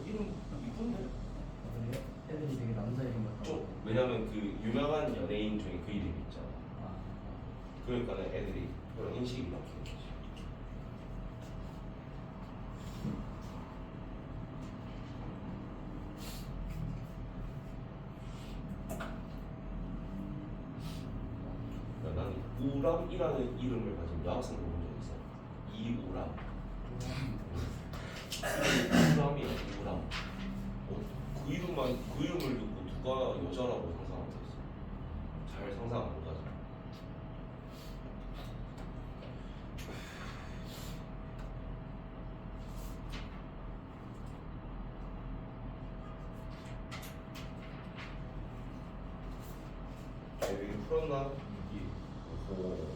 이름 이쁜데? 그래? 애들이 되게 남자 이름 같다. 좀 왜냐면 그 유명한 연예인 중에 그 이름 있잖아. 아, 그러니까는 애들이 그런 인식이 바뀌는 거지. 나는 우람이라는 이름을 가진 여학생을 본 적 있어. 이우람. 우람이야, 우람. 그 이름을 듣고 누가 여자라고 상상하고 있어. 잘 상상 못하죠. 여기 풀었나? 오호.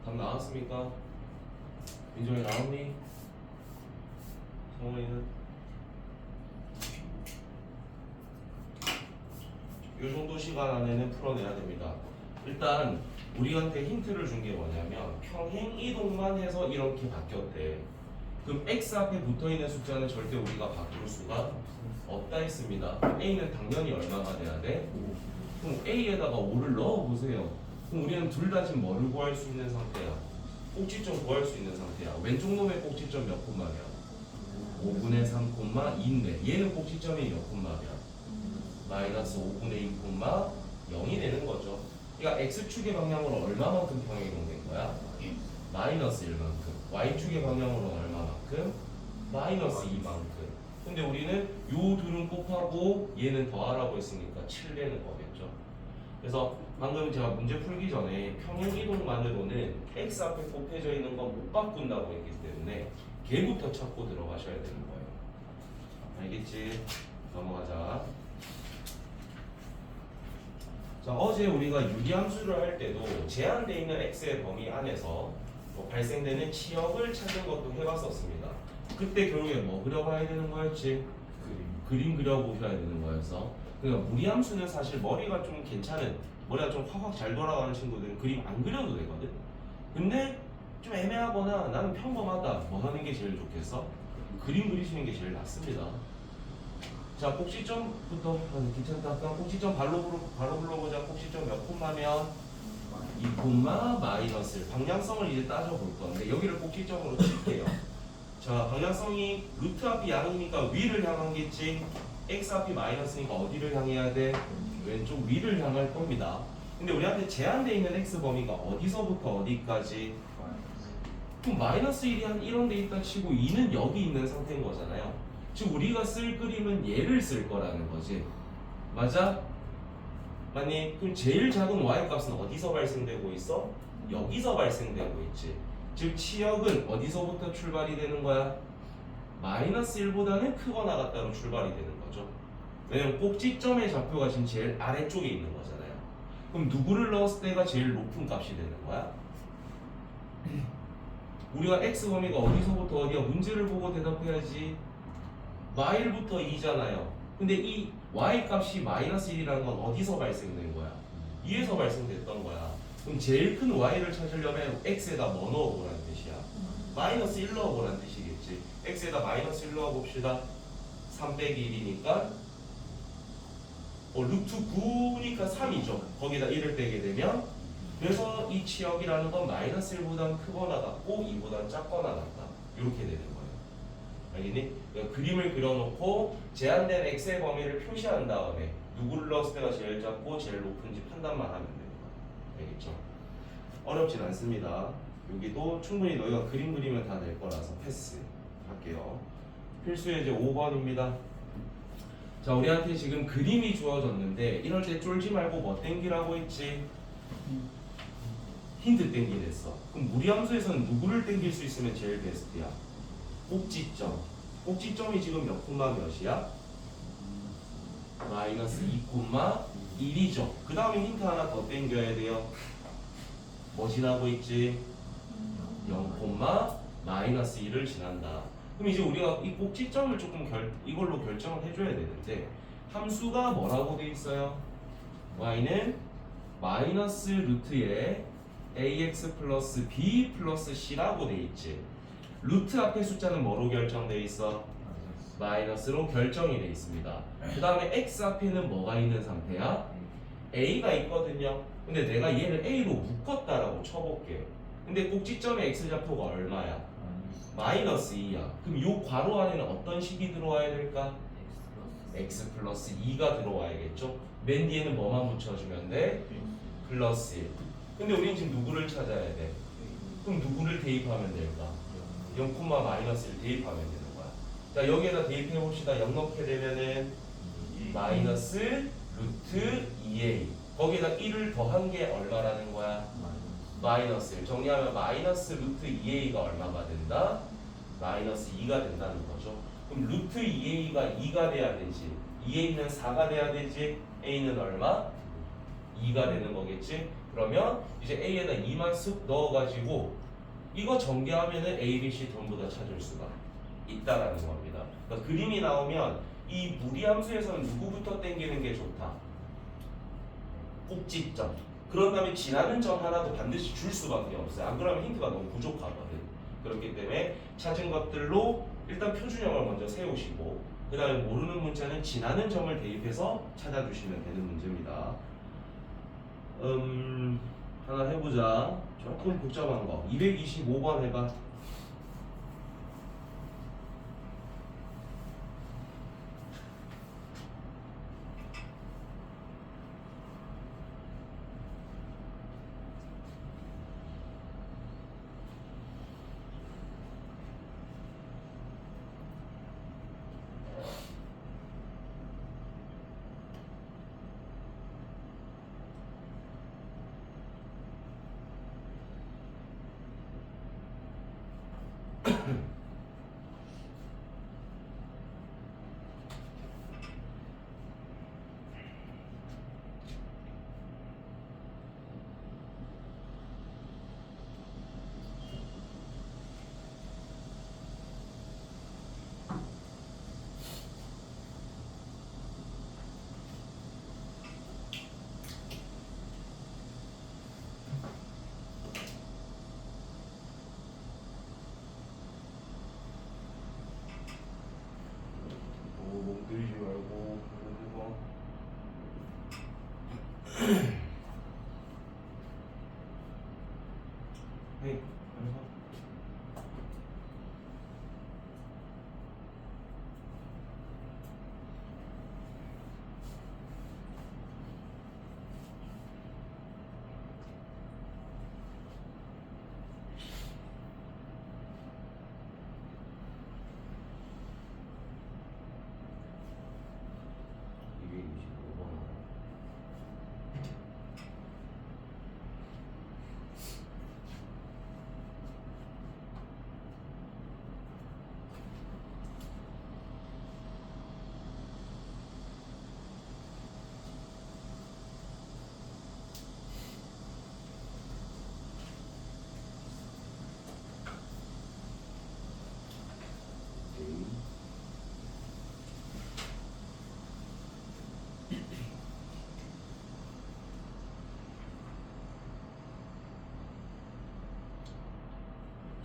답 나왔습니까? 민정이 나왔니? 성원이는? 이 정도 시간 안에는 풀어내야 됩니다. 일단 우리한테 힌트를 준 게 뭐냐면 평행 이동만 해서 이렇게 바뀌었대. 그럼 x 앞에 붙어있는 숫자는 절대 우리가 바꿀 수가 없다 했습니다. a는 당연히 얼마가 돼야 돼? 그럼 a에다가 5를 넣어보세요. 그럼 우리는 둘 다 지금 뭐를 구할 수 있는 상태야? 꼭지점 구할 수 있는 상태야. 왼쪽 놈의 꼭지점 몇 콤마냐? 5분의 3 콤마 2인데 얘는 꼭지점이 몇 콤마냐? 마이너스 5분의 2 콤마 0이 되는 거죠. 그러니까 x축의 방향으로 얼마만큼 평행이동된 거야? 마이너스 1만큼. y축의 방향으로 얼마만큼? 마이너스 2만큼. 근데 우리는 요 둘은 곱하고 얘는 더하라고 했으니까 7 되는 거겠죠. 그래서 방금 제가 문제 풀기 전에 평행 이동만으로는 x 앞에 곱해져 있는 건 못 바꾼다고 했기 때문에 걔부터 찾고 들어가셔야 되는 거예요. 알겠지? 넘어가자. 자, 어제 우리가 유리함수를 할 때도 제한되어 있는 x의 범위 안에서 뭐 발생되는 치역을 찾는 것도 해봤었습니다. 그때 결국에 뭐 그려봐야 되는 거였지? 그림 그려보셔야 되는 거여서. 그러니까 무리함수는 사실 머리가 좀 괜찮은, 머리가 좀 확확 잘 돌아가는 친구들은 그림 안 그려도 되거든. 근데 좀 애매하거나 나는 평범하다, 뭐 하는 게 제일 좋겠어? 그림 그리시는 게 제일 낫습니다. 자, 꼭지점부터 괜찮다. 그럼 꼭지점 바로 불러보자. 꼭지점 몇 콤마면 마이너스 방향성을 이제 따져볼 건데 여기를 꼭지점으로 칠게요. 자, 방향성이 루트 앞이 양이니까 위를 향하겠지. x 앞이 마이너스니까 어디를 향해야 돼? 왼쪽 위를 향할 겁니다. 근데 우리한테 제한되어 있는 x 범위가 어디서부터 어디까지? 그럼 마이너스 1이 한 이런 데 있다 치고 2는 여기 있는 상태인 거잖아요. 즉 우리가 쓸 그림은 얘를 쓸 거라는 거지. 맞아? 맞니? 그럼 제일 작은 y 값은 어디서 발생되고 있어? 여기서 발생되고 있지. 즉 치역은 어디서부터 출발이 되는 거야? 마이너스 1보다는 크거나 같다로 출발이 되는 거죠. 왜냐면 꼭지점의 좌표가 지금 제일 아래쪽에 있는 거잖아요. 그럼 누구를 넣었을 때가 제일 높은 값이 되는 거야? 우리가 x 범위가 어디서부터 어디야? 문제를 보고 대답해야지. 마일부터 2잖아요. 근데 이 y 값이 마이너스 1이라는 건 어디서 발생된 거야? 2에서 발생됐던 거야. 그럼 제일 큰 y를 찾으려면 x에다 뭐 넣어보라는 뜻이야? 마이너스 1 넣어보라는 뜻이겠지. x에다 마이너스 1 넣어봅시다. 3 빼기 1이니까 루트 9니까 3이죠. 거기다 1을 빼게 되면 그래서 이 치역이라는 건 마이너스 1보다 크거나 같고 2보다 작거나 같다. 이렇게 되는 거예요. 알겠니? 그러니까 그림을 그려놓고 제한된 x의 범위를 표시한 다음에 누구를 넣었을 때가 제일 작고 제일 높은지 판단만 하면 되는 거예요. 알겠죠? 어렵진 않습니다. 여기도 충분히 너희가 그림 그리면 다 될 거라서 패스 할게요. 필수 예제 5번입니다. 자, 우리한테 지금 그림이 주어졌는데 이럴 때 쫄지 말고 뭐 땡기라고 했지? 힌트 땡기랬어. 그럼 무리함수에서는 누구를 땡길 수 있으면 제일 베스트야? 꼭지점. 꼭지점이 지금 몇 콤마 몇이야? 마이너스 2 콤마 1이죠. 그 다음에 힌트 하나 더 땡겨야 돼요. 뭐 지나고 있지? 0 콤마 마이너스 1을 지난다. 그럼 이제 우리가 이 꼭지점을 조금 이걸로 결정을 해줘야 되는데 함수가 뭐라고 돼 있어요? y는 마이너스 루트에 ax 플러스 b 플러스 c라고 돼 있지. 루트 앞에 숫자는 뭐로 결정돼 있어? 마이너스로 결정이 돼 있습니다. 그 다음에 x 앞에는 뭐가 있는 상태야? a가 있거든요. 근데 내가 얘를 a로 묶었다라고 쳐볼게. 근데 꼭지점의 x좌표가 얼마야? 마이너스 2야. 그럼 이 괄호 안에는 어떤 식이 들어와야 될까? x 플러스 2가 들어와야겠죠? 맨 뒤에는 뭐만 붙여주면 돼? 플러스 1. 근데 우리는 지금 누구를 찾아야 돼? 그럼 누구를 대입하면 될까? 0, 마이너스 1 대입하면 되는 거야. 자, 여기에다 대입해 봅시다. 0 넣게 되면은 마이너스 루트 2a. 거기에다 1을 더한 게 얼마라는 거야? 마이너스 1. 정리하면 마이너스 루트 2a가 얼마가 된다? 마이너스 2가 된다는 거죠. 그럼 루트 2a가 2가 돼야 되지. 2a는 4가 돼야 되지. a는 얼마? 2가 되는 거겠지. 그러면 이제 a에다 2만 쓱 넣어가지고 이거 전개하면은 a, b, c 전부 다 찾을 수가 있다라는 겁니다. 그러니까 그림이 나오면 이 무리함수에서는 누구부터 땡기는 게 좋다? 꼭지점. 그런 다음에 지나는 점 하나도 반드시 줄 수밖에 없어요. 안 그러면 힌트가 너무 부족하거든. 그렇기 때문에 찾은 것들로 일단 표준형을 먼저 세우시고 그 다음에 모르는 문자는 지나는 점을 대입해서 찾아주시면 되는 문제입니다. 하나 해보자. 조금 복잡한 거. 225번 해봐.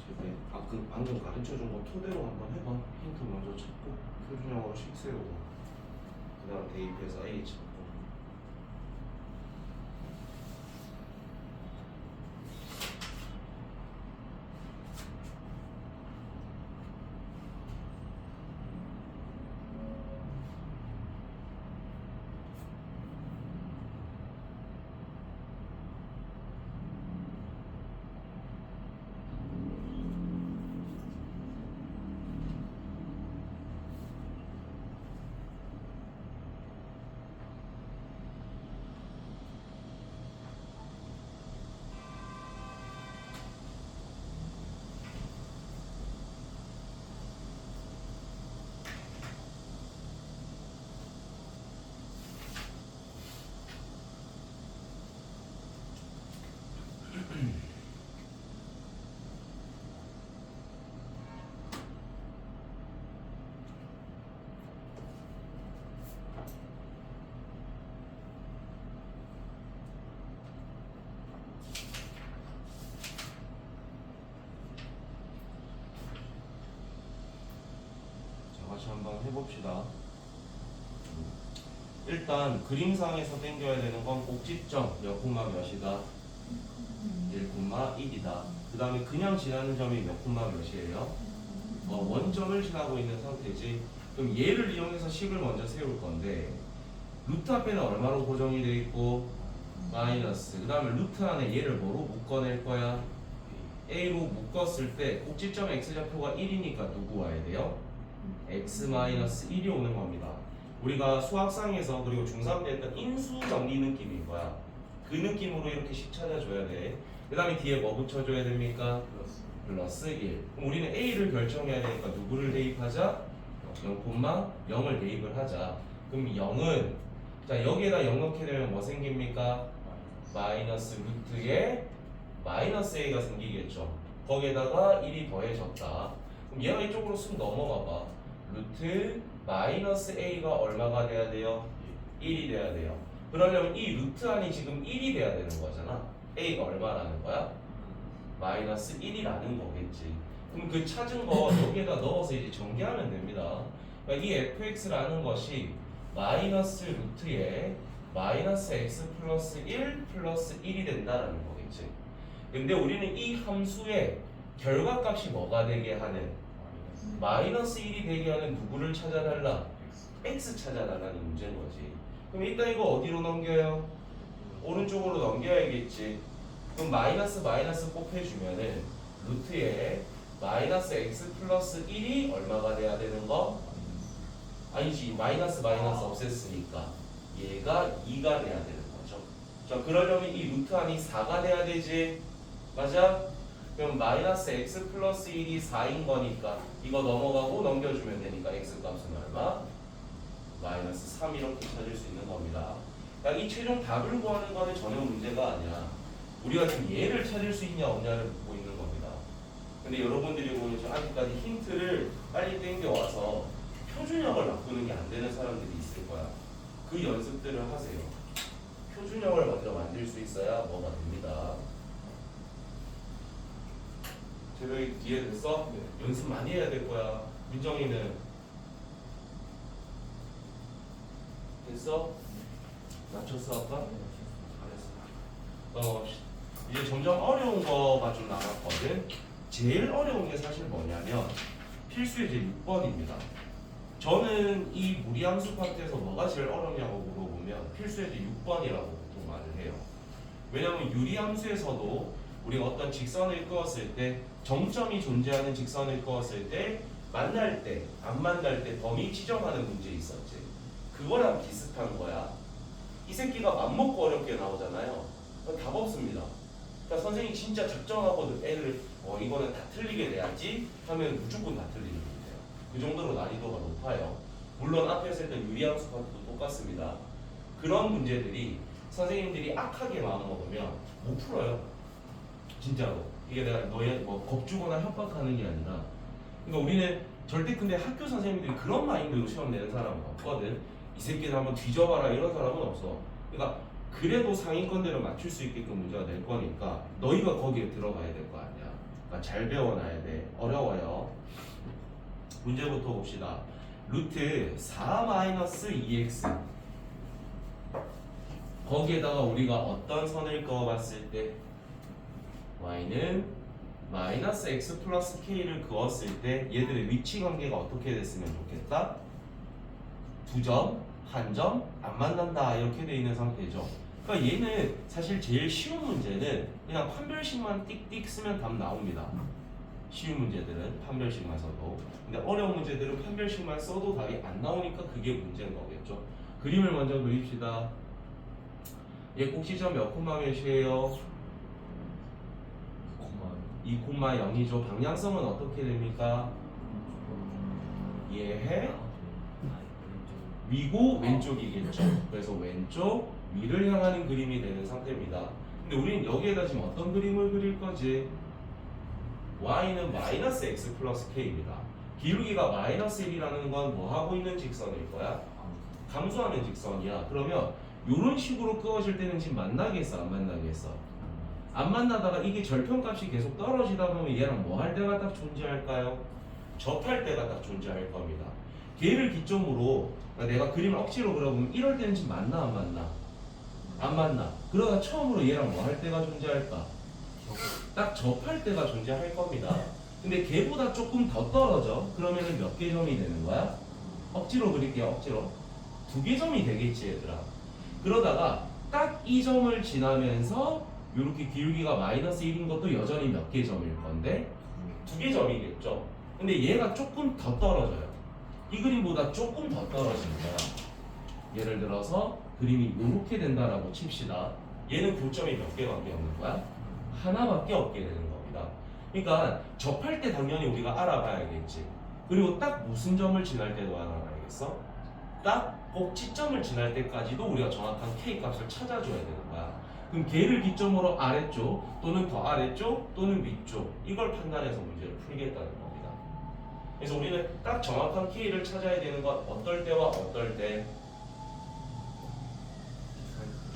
그 방금 가르쳐준 거 토대로 한번 해봐. 힌트 먼저 찾고 표준형으로 식 세우고 그 다음 대입해서 A 찾고. 다시 한번 해봅시다. 일단 그림상에서 당겨야 되는 건 꼭지점 몇 콤마 몇이다? 1,1이다. 그 다음에 그냥 지나는 점이 몇 콤마 몇이에요? 원점을 지나고 있는 상태지. 그럼 얘를 이용해서 식을 먼저 세울 건데 루트 앞에는 얼마로 고정이 돼 있고 마이너스. 그 다음에 루트 안에 얘를 뭐로 묶어낼 거야? A로 묶었을 때 꼭지점 x좌표가 1이니까 누구 와야 돼요? x-1이 오는 겁니다. 우리가 수학상에서 그리고 중3 때 했던 인수 정리 느낌인 거야. 그 느낌으로 이렇게 식 찾아줘야 돼. 그 다음에 뒤에 뭐 붙여줘야 됩니까? 플러스 1. 그럼 우리는 A를 결정해야 되니까 누구를 대입하자? 0,0을 대입을 하자. 그럼 0은 자 여기에다 0 넣게 되면 뭐 생깁니까? 마이너스 루트에 마이너스 A가 생기겠죠. 거기에다가 1이 더해졌다. 그럼 얘가 이쪽으로 쑥 넘어가 봐. 루트 마이너스 A가 얼마가 돼야 돼요? 1이 돼야 돼요. 그러려면 이 루트 안이 지금 1이 돼야 되는 거잖아. A가 얼마라는 거야? 마이너스 1이라는 거겠지. 그럼 그 찾은 거 여기에다 넣어서 이제 전개하면 됩니다. 그러니까 이 fx라는 것이 마이너스 루트에 마이너스 x 플러스 1 플러스 1이 된다라는 거겠지. 근데 우리는 이 함수의 결과값이 뭐가 되게 하는 마이너스 1이 되게 하는 누구를 찾아달라? x 찾아달라는 문제인 거지. 그럼 일단 이거 어디로 넘겨요? 오른쪽으로 넘겨야겠지. 그럼 마이너스 마이너스 곱해주면은 루트에 마이너스 x 플러스 1이 얼마가 돼야 되는 거? 아니지, 마이너스 마이너스 없앴으니까 얘가 2가 돼야 되는 거죠. 자, 그러려면 이 루트 안이 4가 돼야 되지. 맞아? 그럼 마이너스 x 플러스 1이 4인 거니까 이거 넘어가고 넘겨주면 되니까 x 값은 얼마? 마이너스 3 이렇게 찾을 수 있는 겁니다. 그러니까 이 최종 답을 구하는 거는 전혀 문제가 아니야. 우리가 지금 얘를 찾을 수 있냐 없냐를 묻고 있는 겁니다. 근데 여러분들이 보면 아직까지 힌트를 빨리 땡겨와서 표준형을 바꾸는 게 안 되는 사람들이 있을 거야. 그 연습들을 하세요. 표준형을 먼저 만들 수 있어야 뭐가 됩니다. 제명이 뒤에 됐어? 네. 연습 많이 해야 될 거야. 민정이는 됐어? 맞췄어 아까? 잘했어. 이제 점점 어려운 거가 좀 남았거든. 제일 어려운 게 사실 뭐냐면 필수예제 6번입니다. 저는 이 무리함수 파트에서 뭐가 제일 어렵냐고 물어보면 필수예제 6번이라고 보통 말을 해요. 왜냐하면 유리함수에서도 우리가 어떤 직선을 그었을 때 정점이 존재하는 직선을 그었을 때 만날 때, 안 만날 때 범위 지정하는 문제 있었지. 그거랑 비슷한 거야. 이 새끼가 맘먹고 어렵게 나오잖아요. 그건 답 없습니다. 그러니까 선생님이 진짜 작정하고 애를 이거는 다 틀리게 내야지 하면 무조건 다 틀리는 문제예요. 그 정도로 난이도가 높아요. 물론 앞에서 했던 유리함수 파트도 똑같습니다. 그런 문제들이 선생님들이 악하게 마음먹으면 못 풀어요. 진짜로. 이게 내가 너의 겁주거나 협박하는 게 아니라. 그러니까 우리는 절대 근데 학교 선생님들이 그런 마인드로 시험 내는 사람은 없거든. 이 새끼를 한번 뒤져봐라 이런 사람은 없어. 그러니까 그래도 상위권대로 맞출 수 있게끔 문제가 될 거니까 너희가 거기에 들어가야 될 거 아니야. 잘 배워놔야 돼. 어려워요. 문제부터 봅시다. 루트 4-2x 거기에다가 우리가 어떤 선을 그어봤을 때 y는 마이너스 x 플러스 k를 그었을 때 얘들의 위치 관계가 어떻게 됐으면 좋겠다? 두 점, 한 점, 안 만난다 이렇게 돼 있는 상태죠. 그러니까 얘는 사실 제일 쉬운 문제는 그냥 판별식만 띡띡 쓰면 답 나옵니다. 쉬운 문제들은 판별식만 써도. 근데 어려운 문제들은 판별식만 써도 답이 안 나오니까 그게 문제인 거겠죠. 그림을 먼저 그립시다. 얘 꼭지점 몇 콤마 몇이에요? 2,0이죠. 방향성은 어떻게 됩니까? 예해 위고 왼쪽이겠죠. 그래서 왼쪽 위를 향하는 그림이 되는 상태입니다. 근데 우리는 여기에다 지금 어떤 그림을 그릴 거지? y는 마이너스 x 플러스 k입니다. 기울기가 마이너스 1이라는 건 뭐 하고 있는 직선일 거야? 감소하는 직선이야. 그러면 이런 식으로 그어질 때는 지금 만나겠어? 안 만나겠어? 안 만나다가 이게 절편값이 계속 떨어지다 보면 얘랑 뭐 할 때가 딱 존재할까요? 접할 때가 딱 존재할 겁니다. 걔를 기점으로 내가 그림을 억지로 그려보면 이럴 때는 지금 만나 안 만나? 안 만나. 그러다 처음으로 얘랑 뭐 할 때가 존재할까? 딱 접할 때가 존재할 겁니다. 근데 걔보다 조금 더 떨어져. 그러면은 몇 개 점이 되는 거야? 억지로 그릴게요. 억지로. 2개 점이 되겠지 얘들아. 그러다가 딱 이 점을 지나면서 이렇게 기울기가 마이너스 1인 것도 여전히 몇 개 점일 건데 2개 점이겠죠. 근데 얘가 조금 더 떨어져요. 이 그림보다 조금 더 떨어지는 거야. 예를 들어서 그림이 이렇게 된다라고 칩시다. 얘는 교점이 몇 개밖에 없는 거야? 하나밖에 없게 되는 겁니다. 그러니까 접할 때 당연히 우리가 알아봐야겠지. 그리고 딱 무슨 점을 지날 때도 알아봐야겠어? 딱 꼭지점을 지날 때까지도 우리가 정확한 k 값을 찾아줘야 되는 거야. 그럼 걔를 기점으로 아래쪽 또는 더 아래쪽 또는 위쪽 이걸 판단해서 문제를 풀겠다는 겁니다. 그래서 우리는 딱 정확한 k를 찾아야 되는 건 어떨 때와 어떨 때?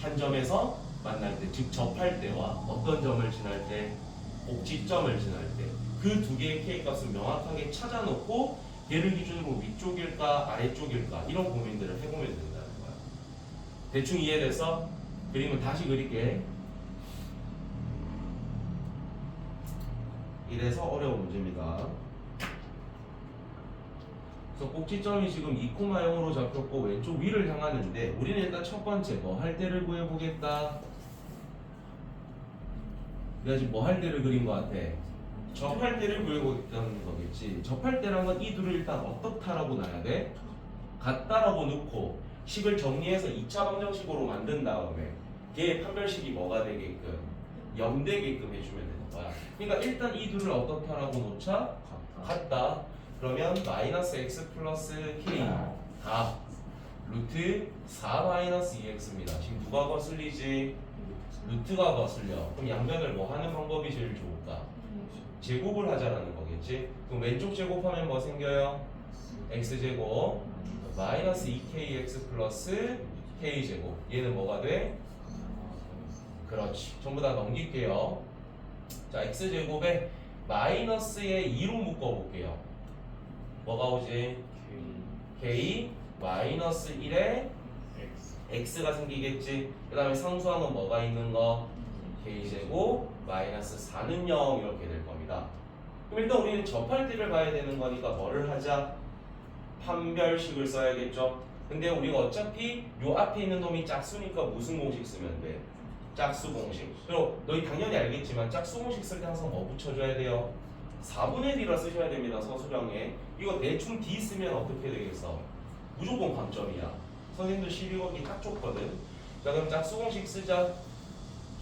한 점에서 만날 때, 즉 접할 때와 어떤 점을 지날 때? 꼭지점을 지날 때. 그 두 개의 k 값을 명확하게 찾아놓고 걔를 기준으로 위쪽일까 아래쪽일까 이런 고민들을 해보면 된다는 거야. 대충 이해돼서? 그림은 다시 그릴게. 이래서 어려운 문제입니다. 그래서 꼭지점이 지금 2,0으로 잡혔고 왼쪽 위를 향하는데 우리는 일단 첫 번째 뭐 할 때를 구해보겠다. 내가 지금 뭐 할 때를 그린 것 같아? 접할 때를 구해보겠다는 거겠지. 접할 때란 건 이 둘을 일단 어떻다라고 놔야 돼? 같다라고 놓고 식을 정리해서 2차 방정식으로 만든 다음에 걔의 판별식이 뭐가 되게끔 0 되게끔 해주면 되는 거야. 그러니까 일단 이 둘을 어떻다라고 놓자? 같다. 그러면 마이너스 x 플러스 k 다 루트 4-2x입니다. 지금 누가 거슬리지? 루트가 거슬려. 그럼 양변을 뭐 하는 방법이 제일 좋을까? 제곱을 하자라는 거겠지. 그럼 왼쪽 제곱하면 뭐 생겨요? x제곱 마이너스 2kx 플러스 k제곱. 얘는 뭐가 돼? 그렇지. 전부 다 넘길게요. 자, x제곱에 마이너스에 2로 묶어볼게요. 뭐가 오지? k 마이너스 1에 x가 생기겠지. 그 다음에 상수항은 뭐가 있는 거? k제곱 마이너스 4는 0 이렇게 될 겁니다. 그럼 일단 우리는 접할 때를 봐야 되는 거니까 뭐를 하자? 판별식을 써야겠죠. 근데 우리가 어차피 요 앞에 있는 놈이 짝수니까 무슨 공식 쓰면 돼? 짝수 공식. 그리고 너희 당연히 알겠지만 짝수 공식 쓸 때 항상 뭐 붙여줘야 돼요? 4분의 D라 쓰셔야 됩니다. 서술형에. 이거 대충 D 쓰면 어떻게 되겠어? 무조건 감점이야. 선생님들 12거기 딱 줬거든. 자, 그럼 짝수 공식 쓰자.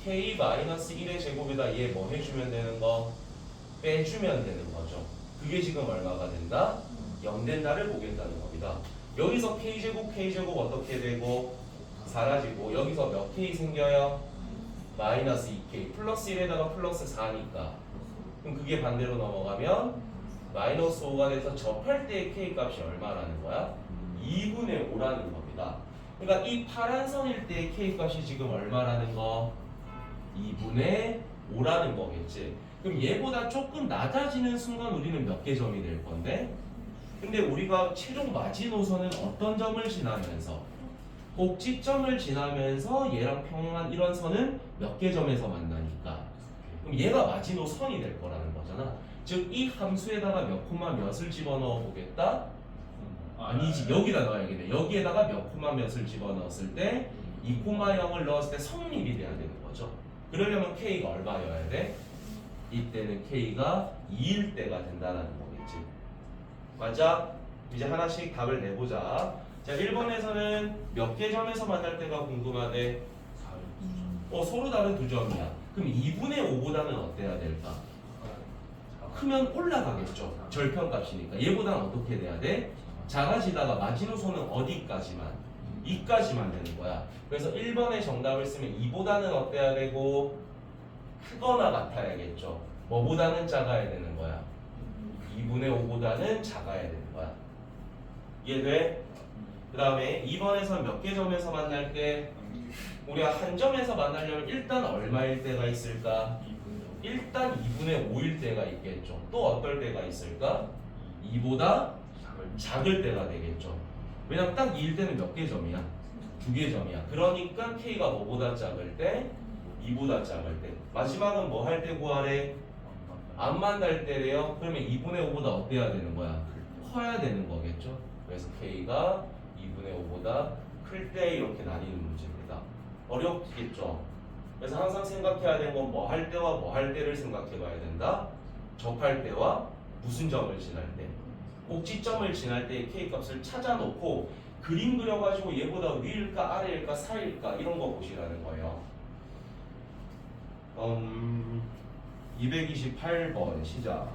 k-1의 제곱에다 얘 뭐 해주면 되는 거? 빼주면 되는 거죠. 그게 지금 얼마가 된다? 0 된다를 보겠다는 겁니다. 여기서 k제곱 어떻게 되고? 사라지고 여기서 몇 k 생겨요? 마이너스 2k 플러스 1에다가 플러스 4니까 그럼 그게 반대로 넘어가면 마이너스 5가 돼서 접할 때의 k 값이 얼마라는 거야? 2분의 5라는 겁니다. 그러니까 이 파란 선일 때의 k 값이 지금 얼마라는 거? 2분의 5라는 거겠지. 그럼 얘보다 조금 낮아지는 순간 우리는 몇 개 점이 될 건데? 근데 우리가 최종 마지노선은 어떤 점을 지나면서 꼭지점을 지나면서 얘랑 평행한 이런 선은 몇 개 점에서 만나니까 그럼 얘가 마지노선이 될 거라는 거잖아. 즉 이 함수에다가 몇 콤마 몇을 집어넣어 보겠다? 아니지, 여기다 넣어야겠네. 여기에다가 몇 콤마 몇을 집어넣었을 때 2,0을 넣었을 때 성립이 돼야 되는 거죠. 그러려면 K가 얼마여야 돼? 이때는 K가 2일 때가 된다는 거겠지. 맞아? 이제 하나씩 답을 내보자. 자, 1번에서는 몇 개 점에서 만날 때가 궁금하대. 서로 다른 두 점이야. 그럼 2분의 5보다는 어때야 될까? 크면 올라가겠죠. 절편값이니까. 얘보다는 어떻게 돼야 돼? 작아지다가 마지노선은 어디까지만? 2까지만 되는 거야. 그래서 1번의 정답을 쓰면 2보다는 어때야 되고 크거나 같아야겠죠. 뭐보다는 작아야 되는 거야. 2분의 5보다는 작아야 되는 거야. 이해돼? 그 다음에 2번에서 몇 개 점에서 만날 때 우리가 한 점에서 만나려면 일단 얼마일 때가 있을까? 일단 2분의 5일 때가 있겠죠. 또 어떨 때가 있을까? 2보다 작을 때가 되겠죠. 왜냐면 딱 2일 때는 몇 개 점이야? 2개 점이야. 그러니까 K가 뭐보다 작을 때? 2보다 작을 때. 마지막은 뭐 할 때 구하래? 안 만날 때래요. 그러면 2분의 5보다 어때야 되는 거야? 커야 되는 거겠죠. 그래서 K가 2분의 5보다 클 때 이렇게 나뉘는 문제입니다. 어렵겠죠. 그래서 항상 생각해야 되는 건 뭐 할 때와 뭐 할 때를 생각해 봐야 된다. 접할 때와 무슨 점을 지날 때. 꼭지점을 지날 때의 K 값을 찾아놓고 그림 그려가지고 얘보다 위일까 아래일까 사이일까 이런 거 보시라는 거예요. 228번 시작.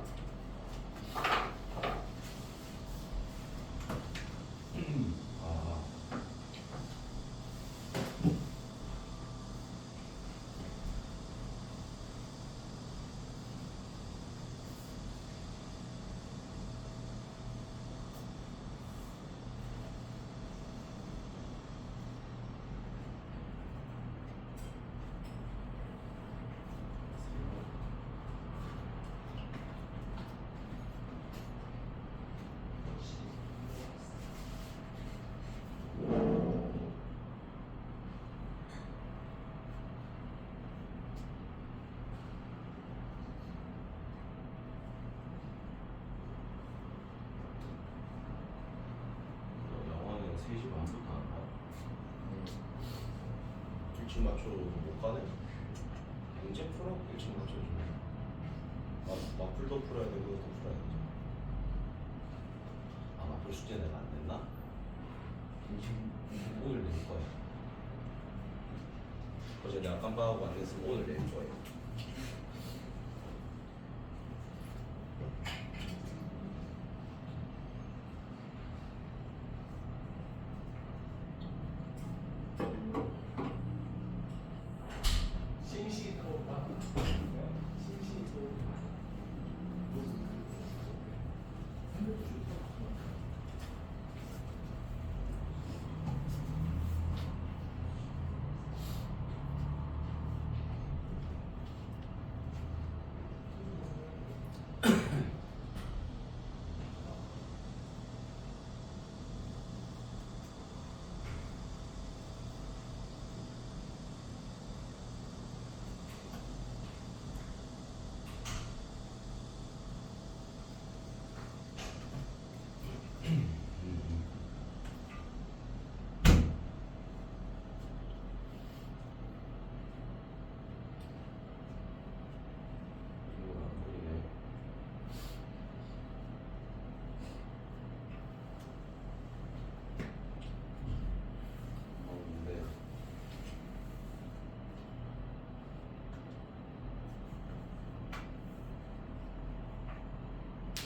영화는 3시 반부터 한다. 일찍 맞춰도 못 가네. 문제 풀어? 일찍 맞춰주면. 마플도 풀어야 되고 이것도 풀어야 되죠. 마플 숙제 내가 안 냈나? 오늘 낼 거야. 어제 내가 깜빡하고 안 냈으면 오늘 낼 거예요.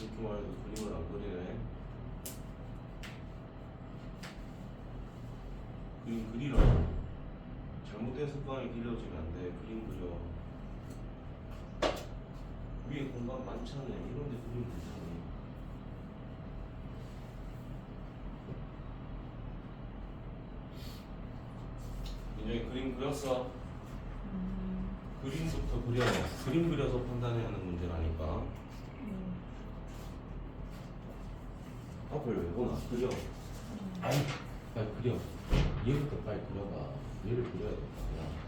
이렇게 말해도 그림을 안 그리네. 그림 그리라고. 잘못된 습관이 길러지면 안 돼. 그림 그려. 위에 공간 많잖아. 이런데 그림 되잖아. 민정이 그림 그렸어? 그림부터 그려. 그림 그려서 판단해야 하는 문제라니까. 앞을 왜 보나? 그려. 아이, 빨리 그려. 얘부터 빨리 그려봐. 얘를 그려야 될 거 아니야.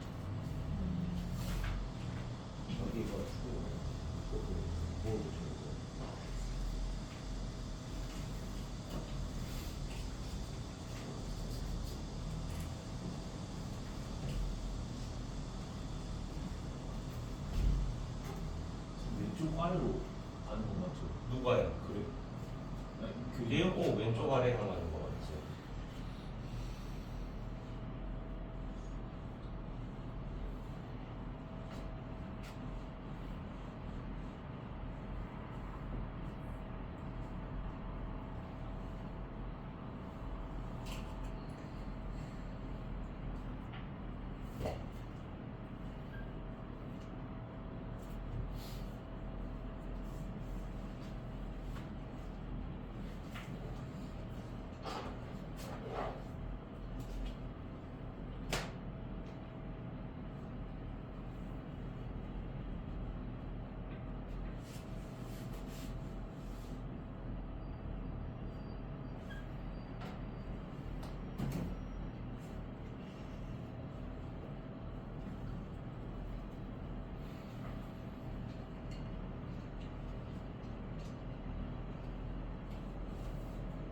여기가 뭐 붙여야 왼쪽 아래로 가는 건 맞죠? 누가요? 그래. 아니, 얘 꼭 왼쪽 아래 향하는 거 같지?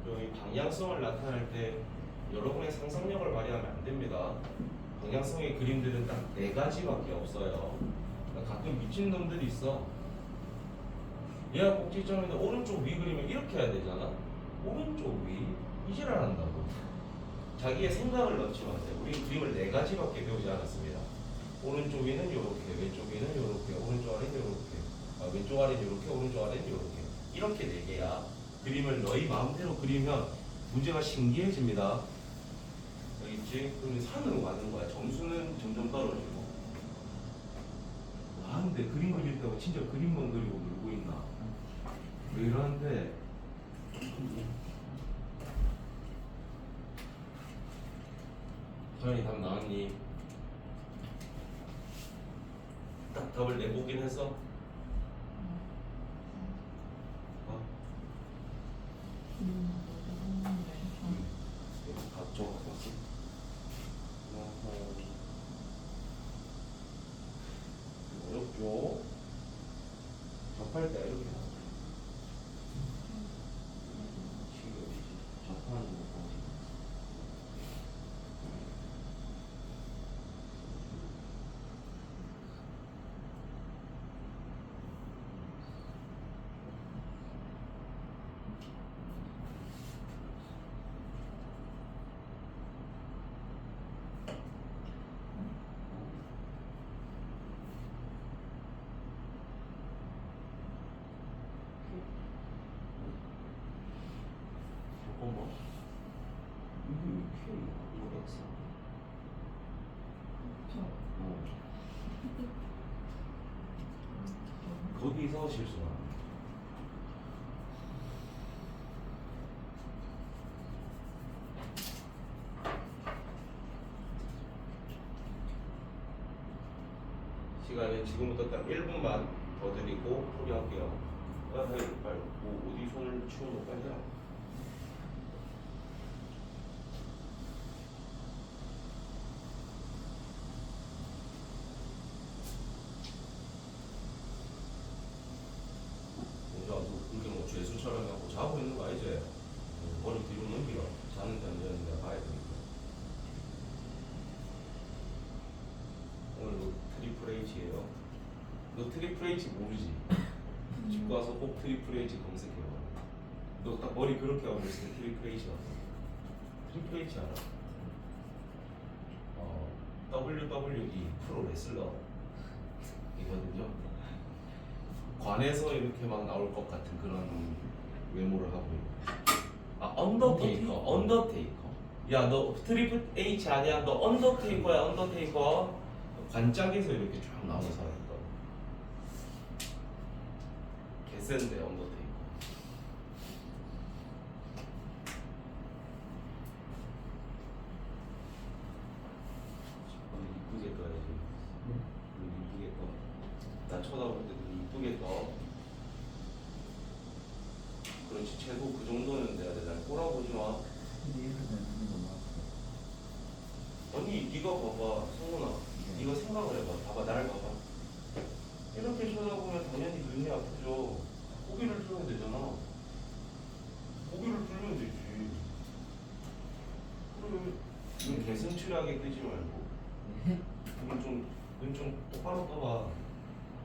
여기 방향성을 나타낼 때 여러분의 상상력을 발휘하면 안 됩니다. 방향성의 그림들은 딱 네 가지밖에 없어요. 가끔 미친 놈들이 있어. 얘가 꼭지점인데 오른쪽 위 그리면 이렇게 해야 되잖아. 오른쪽 위 이지랄 한다고. 자기의 생각을 넣지 마세요. 우리 그림을 네 가지밖에 배우지 않았습니다. 오른쪽 위는 이렇게, 왼쪽 위는 이렇게, 오른쪽 아래는 이렇게, 왼쪽 아래는 이렇게, 오른쪽 아래는 이렇게. 이렇게 네 개야. 그림을 너희 마음대로 그리면 문제가 신기해집니다. 여기 있지? 그러면 산으로 가는 거야. 점수는 점점 떨어지고. 아, 근데 그림 그릴 때고 진짜 그림만 그리고 놀고 있나? 왜 이러는데? 서현이 답 나왔니? 딱 답을 내보긴 했어? 어? 답 적어봤어? 어렵죠? 접할 때 이렇게 나와. 접하는 거 보지. 잠깐만. 이게 왜 K야? 이거 X. 거기서 실수나. 시간은 지금부터 딱 1분만 더 드리고 포기할게요. 빨리 뭐 어디 손을 치워놓고 빨리 해. 그렇게 뭐 죄수처럼 하고 자고 있는 거 아니지? 머리 뒤로 넘기라. 자는지 안 자는지 내가 봐야 되니까. 오늘 너 트리플 H예요. 너 트리플 H 모르지? 집 가서 꼭 트리플 H 검색해봐. 너 딱 머리 그렇게 하고 있을 때 트리플 H 왔어. 트리플 H 알아? WWE 프로 레슬러 이거든요. 관에서 이렇게 막 나올 것 같은 그런 외모를 하고 있는. 아, 언더테이커. 야, 너 트리플 H 아니야? 너 언더테이커야, 언더테이커. 관짝에서 이렇게 쫙 나오는 사람이다. 개센데 언더테이커. 이쁘게 떠야지. 이쁘게 그렇지. 최소 그 정도는 돼야 돼. 날 꼬라보지 마. 근데 이럴 때는 눈이 너무 아프다. 언니 네가 봐봐. 성훈아. 네가 생각을 해봐. 봐봐. 날 봐봐. 이렇게 쳐다보면 당연히 눈이 아프죠. 고개를 들면 되잖아. 고개를 들면 되지. 그래. 눈 개슴츠레하게 뜨지 말고. 네. 눈 좀 똑바로 떠봐.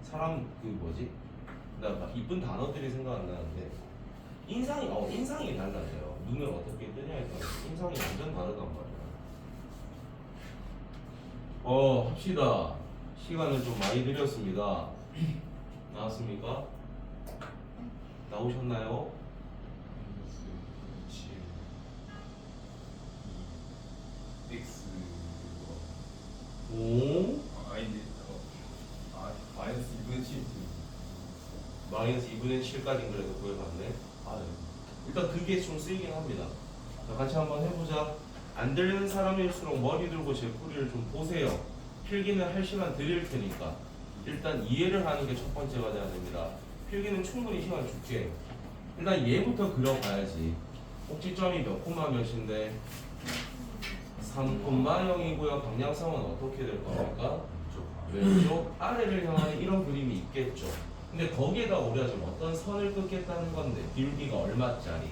사람 그 뭐지? 나 막 이쁜 단어들이 생각 안 나는데 인상이 달라져요. 눈을 어떻게 뜨냐에 따라 인상이 완전 다르단 말이야. 합시다. 시간을 좀 많이 드렸습니다. 나왔습니까? 나오셨나요? 마이너스 7 2 x 오? 아닌데 마이너스 2분의 7 마이너스 2분의 7까지 그래도 구해봤네. 아 네. 일단 그게 좀 쓰이긴 합니다. 자, 같이 한번 해보자. 안 들리는 사람일수록 머리 들고 제 풀이를 좀 보세요. 필기는 할 시간 드릴 테니까 일단 이해를 하는 게 첫 번째가 돼야 됩니다. 필기는 충분히 시간 줄게. 일단 얘부터 그려봐야지. 꼭지점이 몇 콤마 몇인데 3,0이고요. 방향성은 어떻게 될 겁니까? 왼쪽 아래를 향하는 이런 그림이 있겠죠. 근데 거기에다 우리가 지금 어떤 선을 긋겠다는 건데 기울기가 얼마짜리?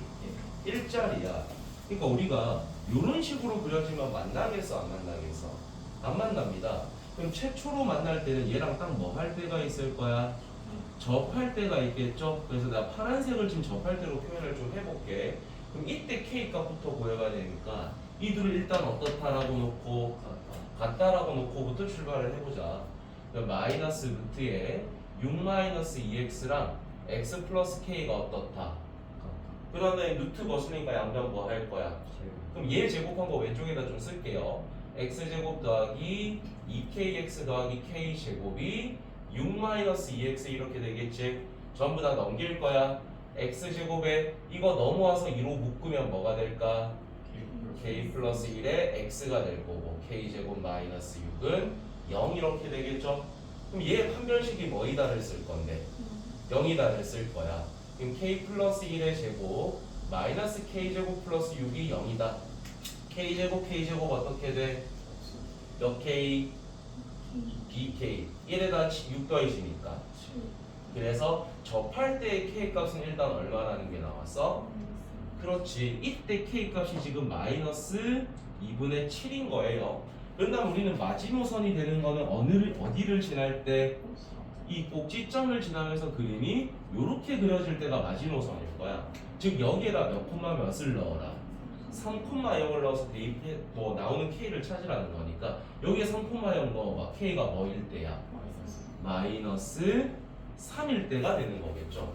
1짜리야. 그러니까 우리가 이런 식으로 그려지면 만나겠어 안 만나겠어? 안 만납니다. 그럼 최초로 만날 때는 얘랑 딱 뭐 할 때가 있을 거야? 접할 때가 있겠죠? 그래서 내가 파란색을 지금 접할 때로 표현을 좀 해볼게. 그럼 이때 K 값부터 구해봐야 되니까 이 둘을 일단 어떻다라고 놓고 같다라고 놓고부터 출발을 해보자. 마이너스 루트에 6-2x랑 x 플러스 k가 어떻다? 그 다음에 루트 거스니까 양변 뭐 할 거야? 그럼 얘 제곱한 거 왼쪽에다 좀 쓸게요. x제곱 더하기 2kx 더하기 k제곱이 6-2x 이렇게 되겠지? 전부 다 넘길 거야. x제곱에 이거 넘어와서 2로 묶으면 뭐가 될까? k 플러스 1에 x가 될 거고 k제곱 마이너스 6은 0 이렇게 되겠죠? 그럼 얘 판별식이 뭐이다를 쓸 건데 0이다를 쓸 거야. 그럼 k 플러스 1의 제곱 마이너스 k제곱 플러스 6이 0이다. k제곱 어떻게 돼? 몇 k? bk 1에다 6 더해지니까 그래서 접할 때의 k 값은 일단 얼마라는 게 나왔어? 그렇지. 이때 k 값이 지금 마이너스 2분의 7인 거예요. 그런다면 우리는 마지노선이 되는 거는 어디를 지날 때? 이 꼭지점을 지나면서 그림이 이렇게 그려질 때가 마지노선일 거야. 즉 여기에다 몇 콤마 몇을 넣어라. 3,0을 넣어서 대입해 뭐 나오는 k를 찾으라는 거니까 여기에 3,0 넣어봐. k가 뭐일 때야? 마이너스 3일 때가 되는 거겠죠.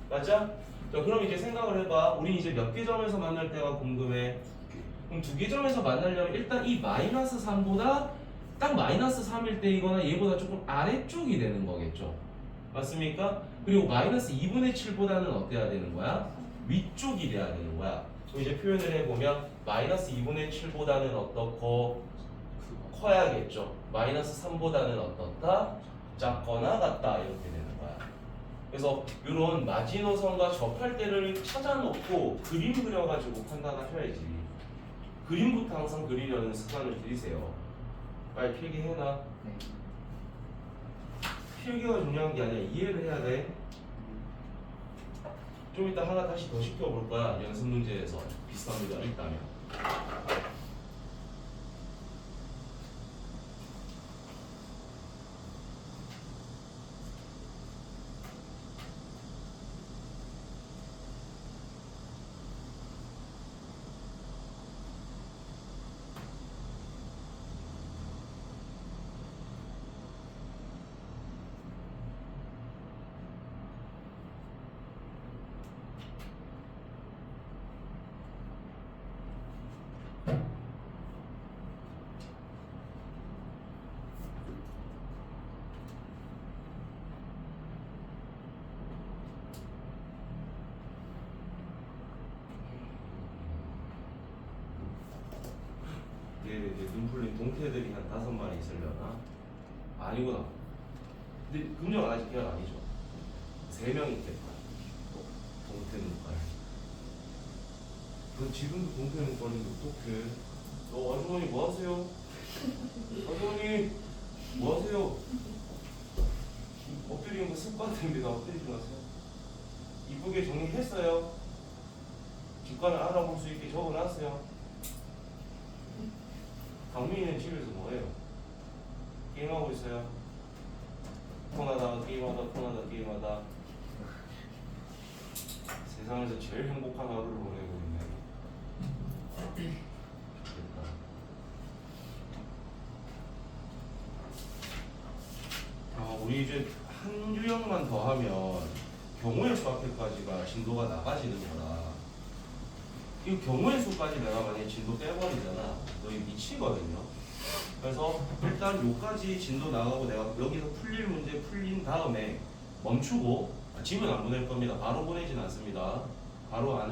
맞아? 자, 그럼 이제 생각을 해봐. 우리 이제 몇 개 점에서 만날 때가 궁금해. 그럼 두 개 점에서 만나려면 일단 이 마이너스 3보다 딱 마이너스 3일 때이거나 얘보다 조금 아래쪽이 되는 거겠죠. 맞습니까? 그리고 마이너스 2분의 7보다는 어때야 되는 거야? 위쪽이 돼야 되는 거야. 그럼 이제 표현을 해보면 마이너스 2분의 7보다는 어떻고? 커야겠죠. 마이너스 3보다는 어떻다? 작거나 같다 이렇게 되는 거야. 그래서 이런 마지노선과 접할 때를 찾아놓고 그림 그려가지고 판단하셔야지. 그림부터 항상 그리려는 습관을 들이세요. 빨리 필기해놔. 네. 필기가 중요한 게 아니라 이해를 해야 돼. 좀 이따 하나 다시 더 시켜볼 거야. 연습 문제에서 비슷한 문제가 있다면. 이제 눈 풀린 동태들이 한 5마리 있으려나? 아니구나. 근데 금년 아직 걔는 아니죠. 3명 있겠다. 동태 눈깔. 너 지금도 동표는 거리는데 어떡해? 너 아주머니 뭐 하세요? 아주머니 뭐 하세요? 엎드리는 거 습관입니다. 엎드리지 마세요. 이쁘게 정리했어요. 직관을 알아볼 수 있게 적어놨어요. 강민이는 집에서 뭐해요? 게임하고 있어요. 폰하다 게임하다 폰하다 게임하다. 세상에서 제일 행복한 하루를 보내고 있네. 좋겠다. 우리 이제 한 유형만 더 하면 경우의 수 앞에까지가 진도가 나가지는 거라. 이 경우의 수까지 내가 만약에 진도 빼버리잖아. 너희 미치거든요. 그래서 일단 요까지 진도 나가고 내가 여기서 풀릴 문제 풀린 다음에 멈추고, 집은 안 보낼 겁니다. 바로 보내진 않습니다. 바로 안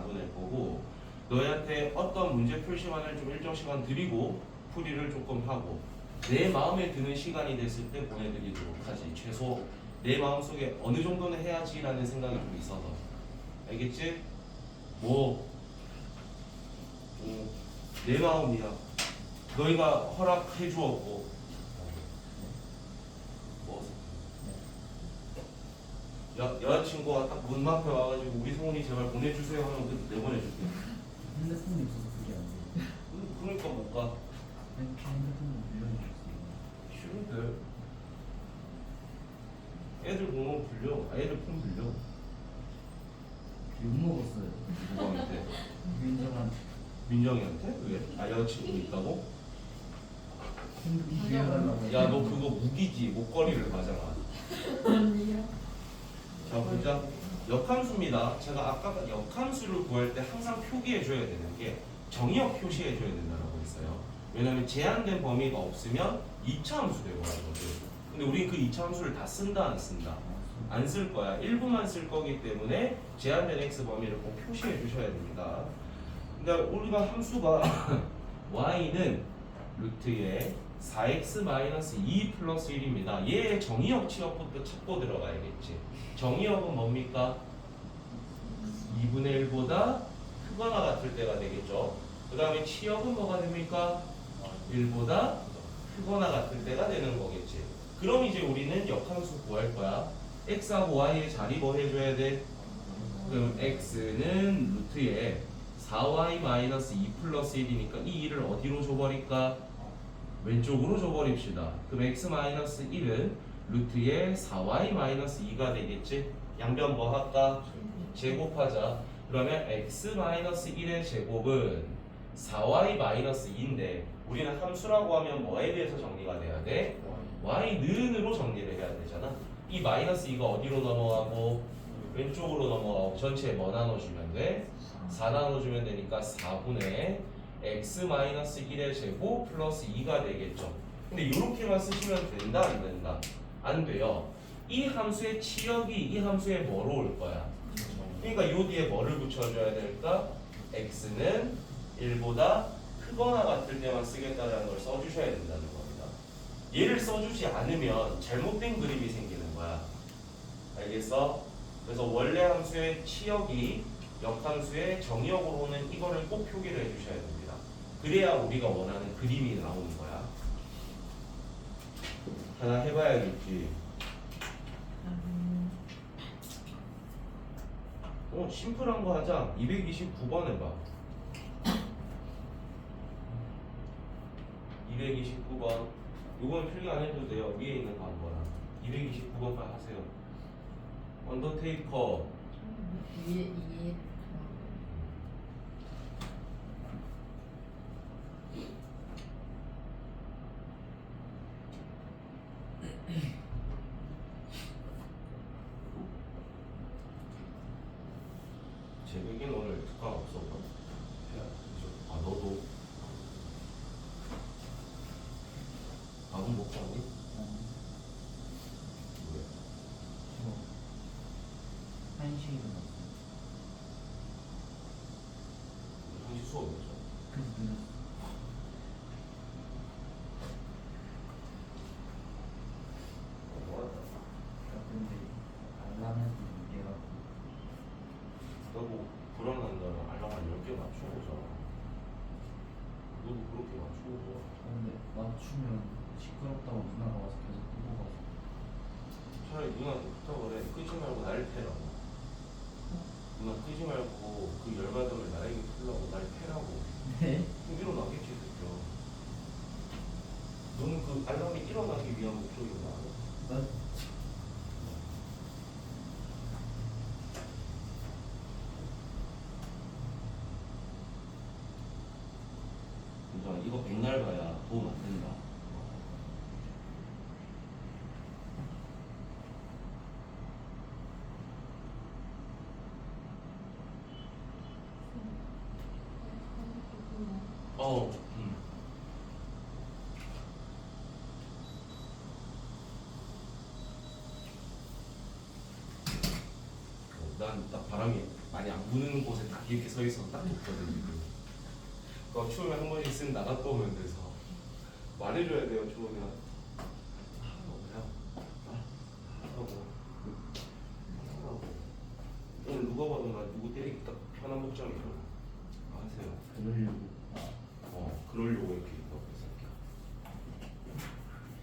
보낼 거고, 너희한테 어떤 문제 풀 시간을 좀 일정 시간 드리고 풀이를 조금 하고 내 마음에 드는 시간이 됐을 때 보내드리도록 하지. 최소 내 마음속에 어느 정도는 해야지라는 생각이 좀 있어서. 알겠지? 내 마음이야. 너희가 허락해 주었고. 여자친구가 딱 문 앞에 와가지고 우리 성훈이 제발 보내주세요 하면 내보내줄게. 핸드폰이 없어서 그게 안 돼요. 그러니까 못 가. 핸드폰 빌려주셨어요. 싫은데. 애들 번호 불려. 애들 폰 불려. 욕먹었어요. 누구한테? 민정한테. 민정이한테? 왜? 여자친구 있다고? 핸드폰 빌려달라고. 야, 너 그거 무기지. 목걸이를 가져가. 아니요. 자, 보자. 역함수입니다. 제가 아까 역함수를 구할 때 항상 표기해 줘야 되는 게 정의역 표시해 줘야 된다고 했어요. 왜냐하면 제한된 범위가 없으면 2차 함수 되고 하거든. 근데 우리 그 2차 함수를 다 쓴다 안 쓴다? 안 쓸 거야. 일부만 쓸 거기 때문에 제한된 x 범위를 꼭 표시해 주셔야 됩니다. 근데 우리가 함수가 y는 루트에 4x-2 플러스 1입니다. 얘의 정의역 취역부터 찾고 들어가야겠지. 정의역은 뭡니까? 2분의 1보다 크거나 같을 때가 되겠죠. 그 다음에 취역은 뭐가 됩니까? 1보다 크거나 같을 때가 되는 거겠지. 그럼 이제 우리는 역함수 구할 거야. x하고 y의 자리 뭐 해줘야 돼? 그럼 x는 루트에 4y-2 플러스 1이니까 이 1을 어디로 줘버릴까? 왼쪽으로 줘버립시다. 그럼 x-1은 루트에 4y-2가 되겠지? 양변 뭐 할까? 제곱하자. 그러면 x-1의 제곱은 4y-2인데 우리는 함수라고 하면 뭐에 대해서 정리가 돼야 돼? y는으로 정리를 해야 되잖아. 이 -2가 어디로 넘어가고 왼쪽으로 넘어가고 전체에 뭐 나눠주면 돼? 4 나눠주면 되니까 4분의 x-1의 제곱 플러스 2가 되겠죠. 근데 이렇게만 쓰시면 된다 안 된다? 안 돼요. 이 함수의 치역이 이 함수에 뭐로 올 거야? 그러니까 요 뒤에 뭐를 붙여줘야 될까? x는 1보다 크거나 같을 때만 쓰겠다는 걸 써주셔야 된다는 겁니다. 얘를 써주지 않으면 잘못된 그림이 생기는 거야. 알겠어? 그래서 원래 함수의 치역이 역함수의 정의역으로 오는 이거를 꼭 표기를 해주셔야 됩니다. 그래야 우리가 원하는 그림이 나오는 거야. 하나 해봐야겠지. 심플한 거 하자. 229번 해봐. 229번. 이건 필기 안 해도 돼요. 위에 있는 거 한거랑. 229번 빨리 하세요. 언더테이커. 위에 이게 재백이는 오늘 특강 없어? 아, 너도? 밥은 먹고 왔니? 왜? 한시에 일어났어요. 한시 수업이었죠? 그래서 늦었어요. 뭐하다? 근데 알람해도 이게 갖고 너뭐 불안한다고 알람 안 열고 몇 개 맞춰보자. 너도 그렇게 맞춰보자. 근데 맞추면 시끄럽다고 누나가 와서 계속 끄고 가서. 차라리 누나한테 부탁을 해. 끄지 말고 날 패라고. 누나 끄지 말고 그 열받음을 나에게 풀라고 날 패라고. 네? 그럼 일어나겠지 새끼야. 너는 그 알람이 일어나기 위한 목적이구나. 난 그러니까 이거 백날 봐야 도움 안 된다. 어, 난 딱 바람이 많이 안 부는 곳에 딱 이렇게 서 있어서 딱 좋거든 지금. 그러니까 추우면 한 번씩 쓱 나갔다 오면 돼서 말해줘야 돼요 추우면. 뭐야? 하고 오늘 누가 봐도 나 누구 때리기 딱 편한 복장이라고 아세요? 그러려고. 그러려고 이렇게 입고 있어.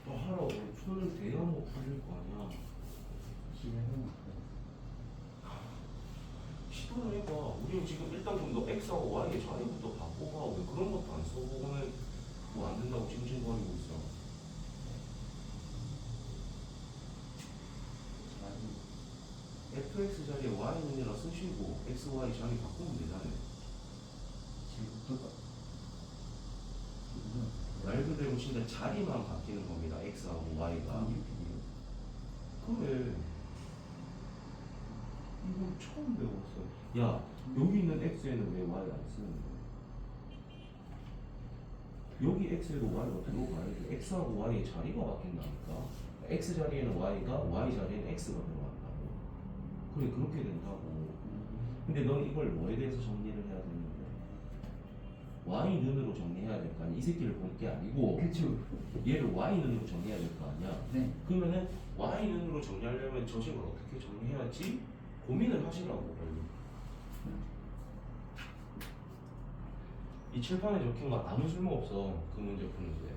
또 하라고 손을 대야 뭐 풀릴 거 아니야. 기회는 시도를 해봐. 우리는 지금 일단 그럼 너 X하고 Y의 자리부터 바꿔봐. 왜 그런 것도 안 써보고는 뭐 안 된다고 찡찡거리고 있어. fx 자리에 y는이라 쓰시고 x, y 자리 바꾸면 되잖아요. 지금부터 말 그대로 진짜 자리만 바뀌는 겁니다. x하고 y가. 그래. 이건 처음 배웠어. 야, 여기 있는 x에는 왜 y 안 쓰는 거야? 여기 x에도 y가 들어가야지. x하고 y의 자리가 바뀐다니까. x 자리에는 y가, y 자리에는 x가 들어간다고. 그래, 그렇게 된다고. 근데 넌 이걸 뭐에 대해서 정리를 해야 되는데? y는으로 정리해야 될 거 아니야. 이 새끼를 볼 게 아니고 그쵸. 얘를 y는으로 정리해야 될 거 아니야. 네. 그러면은 y는으로 정리하려면 저 식을 어떻게 정리해야지? 고민을 하시라고 빨리. 이 칠판에 적힌 거 아무 쓸모없어. 그 문제 푸는데.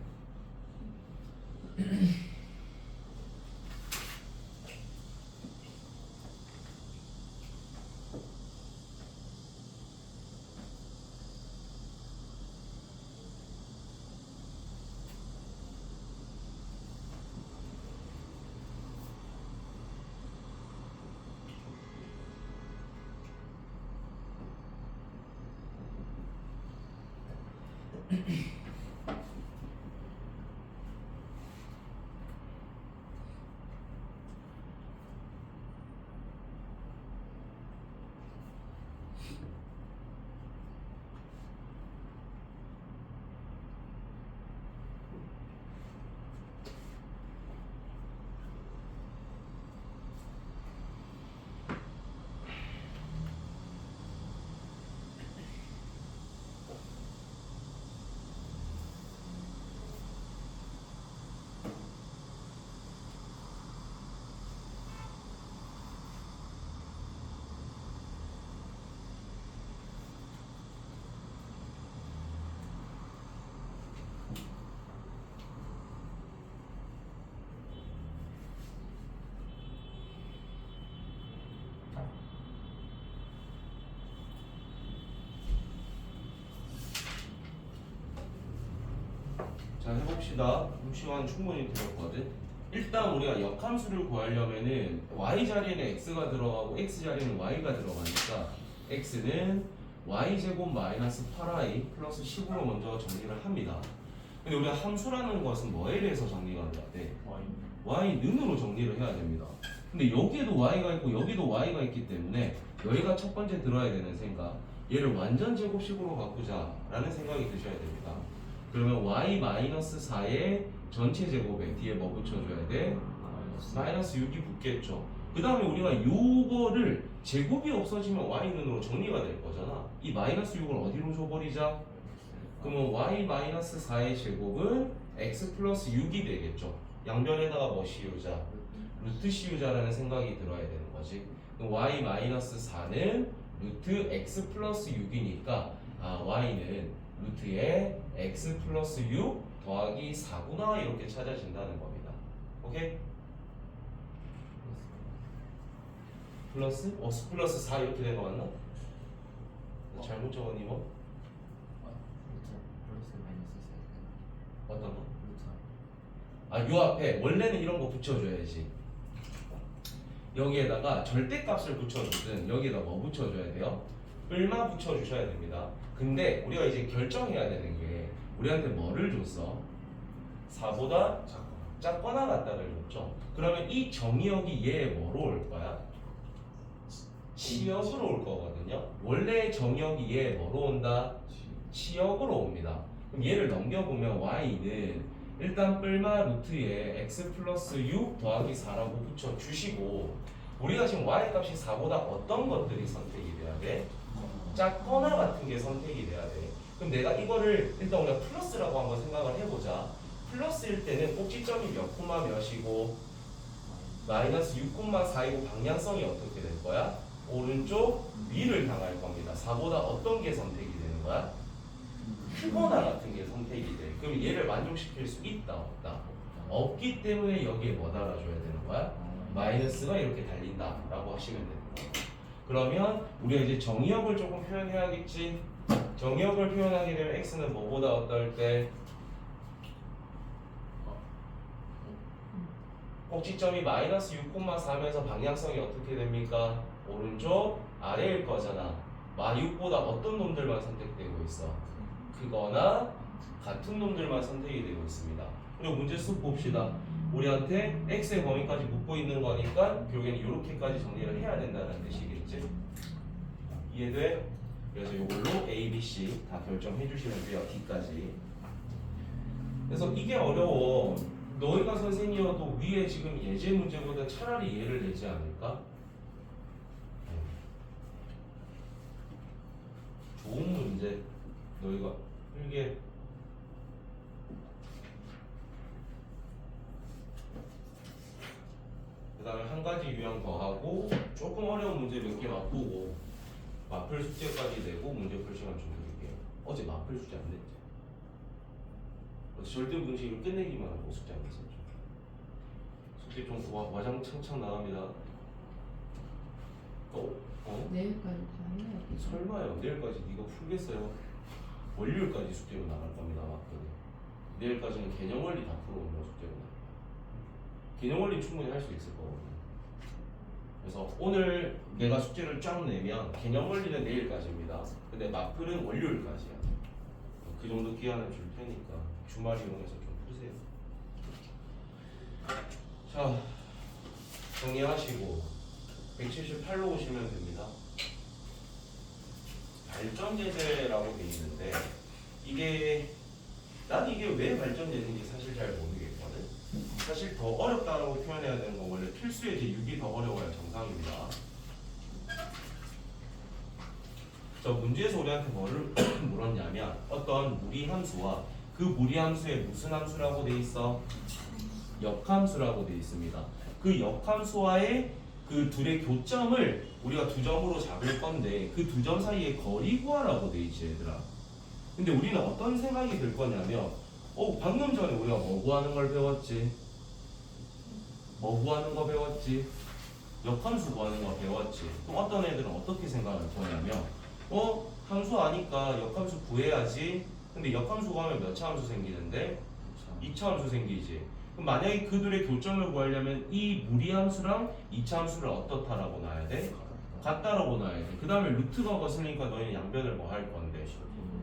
자, 해봅시다. 시간 충분히 들었거든. 일단 우리가 역함수를 구하려면은 y 자리에는 x가 들어가고 x 자리에는 y가 들어가니까 x는 y제곱 마이너스 8y 플러스 10으로 먼저 정리를 합니다. 근데 우리가 함수라는 것은 뭐에 대해서 정리가 돼? y는으로 정리를 해야 됩니다. 근데 여기에도 y가 있고 여기도 y가 있기 때문에 여기가 첫 번째 들어야 되는 생각, 얘를 완전 제곱식으로 바꾸자 라는 생각이 드셔야 됩니다. 그러면 y-4의 전체 제곱에 뒤에 뭐 붙여줘야 돼? 마이너스 6이 붙겠죠. 그 다음에 우리가 요거를 제곱이 없어지면 y는으로 정리가 될 거잖아. 이 마이너스 6을 어디로 줘버리자? 그러면 y-4의 제곱은 x 플러스 6이 되겠죠. 양변에다가 뭐 씌우자? 루트 씌우자라는 생각이 들어야 되는 거지. 그럼 y-4는 루트 x 플러스 6이니까 y는 루트에 x 플러스 6 더하기 4구나 이렇게 찾아진다는 겁니다. 오케이? 플러스? 플러스 4 이렇게 된 거 맞나? 잘못 적었니 뭐? 플러스 마이너스 어떤 거? 루트 요 앞에 원래는 이런 거 붙여줘야지. 여기에다가 절대값을 붙여주든 여기에다 뭐 붙여줘야 돼요? 얼마 붙여주셔야 됩니다. 근데 우리가 이제 결정해야 되는 게 우리한테 뭐를 줬어? 4보다 작거나 같다를 줬죠. 그러면 이 정의역이 얘 뭐로 올 거야? 치역으로 올 거거든요. 원래 정의역이 얘 뭐로 온다? 치역으로 옵니다. 그럼 얘를 넘겨보면 y는 일단 뿔마 루트에 x 플러스 6 더하기 4라고 붙여주시고 우리가 지금 y 값이 4보다 어떤 것들이 선택이 돼야 돼? 작거나 같은 게 선택이 돼야 돼. 그럼 내가 이거를 일단 우리가 플러스라고 한번 생각을 해보자. 플러스일 때는 꼭지점이 몇 코마 몇이고 마이너스 6,4이고 방향성이 어떻게 될 거야? 오른쪽 위를 향할 겁니다. 4보다 어떤 게 선택이 되는 거야? 크거나 같은 게 선택이 돼. 그럼 얘를 만족시킬 수 있다 없다? 없기 때문에 여기에 뭐 달아줘야 되는 거야? 마이너스가 이렇게 달린다 라고 하시면 됩니다. 그러면 우리가 이제 정의역을 조금 표현해야겠지. 정의역을 표현하게 되면 x는 뭐보다 어떨 때? 꼭지점이 마이너스 6,4면서 방향성이 어떻게 됩니까? 오른쪽 아래일 거잖아. 마6보다 어떤 놈들만 선택되고 있어? 크거나 같은 놈들만 선택이 되고 있습니다. 그리고 문제 수 봅시다. 우리한테 x의 범위까지 묻고 있는 거니까 결국에는 이렇게까지 정리를 해야 된다는 뜻이겠지? 이해돼? 그래서 이걸로 A, B, C 다 결정해 주시면 돼요. D까지. 그래서 이게 어려워. 너희가 선생님이어도 위에 지금 예제 문제보다 차라리 얘를 내지 않을까? 좋은 문제 너희가 이게 그 다음에 한 가지 유형 더 하고 조금 어려운 문제 몇 개 맛보고 마플 숙제까지 내고 문제 풀 시간 좀 드릴게요. 어제 마플 숙제 안 냈지? 어제 절대 문제를 끝내기만 하고 숙제 안 했었죠. 숙제 좀 와장창창 나갑니다. 내일까지 다 해야 돼. 설마요. 내일까지 네가 풀겠어요? 월요일까지 숙제로 나갈 겁니다. 맞거든. 내일까지는 개념 원리 다 풀어오는 숙제로 나갈 거예요. 개념 원리 충분히 할 수 있을 거거든요. 그래서 오늘 내가 숙제를 쫙 내면 개념 원리는 내일까지입니다. 근데 마플은 월요일까지야. 그 정도 기한을 줄 테니까 주말 이용해서 좀 푸세요. 자, 정리하시고 178로 오시면 됩니다. 발전제제라고 돼 있는데 난 이게 왜 발전제제인지 사실 잘 모르겠거든. 사실 더 어렵다라고 표현해야 되는 건 원래 필수의 제 6이 더 어려워야 정상입니다. 저 문제에서 우리한테 뭐를 물었냐면 어떤 무리함수와 그 무리함수에 무슨 함수라고 돼 있어? 역함수라고 돼 있습니다. 그 역함수와의 그 둘의 교점을 우리가 두 점으로 잡을 건데 그 두 점 사이의 거리 구하라고 돼 있지 얘들아. 근데 우리는 어떤 생각이 들 거냐면 방금 전에 우리가 뭐 구하는 걸 배웠지? 뭐 구하는 거 배웠지? 역함수 구하는 거 배웠지? 그럼 어떤 애들은 어떻게 생각할 거냐면 함수 아니까 역함수 구해야지. 근데 역함수 구하면 몇 차 함수 생기는데? 2차 함수 생기지. 그럼 만약에 그 둘의 교점을 구하려면 이 무리함수랑 2차 함수를 어떻다라고 놔야 돼? 같다라고 놔야 돼. 그 다음에 루트가 거슬리니까 너희는 양변을 뭐 할 건데?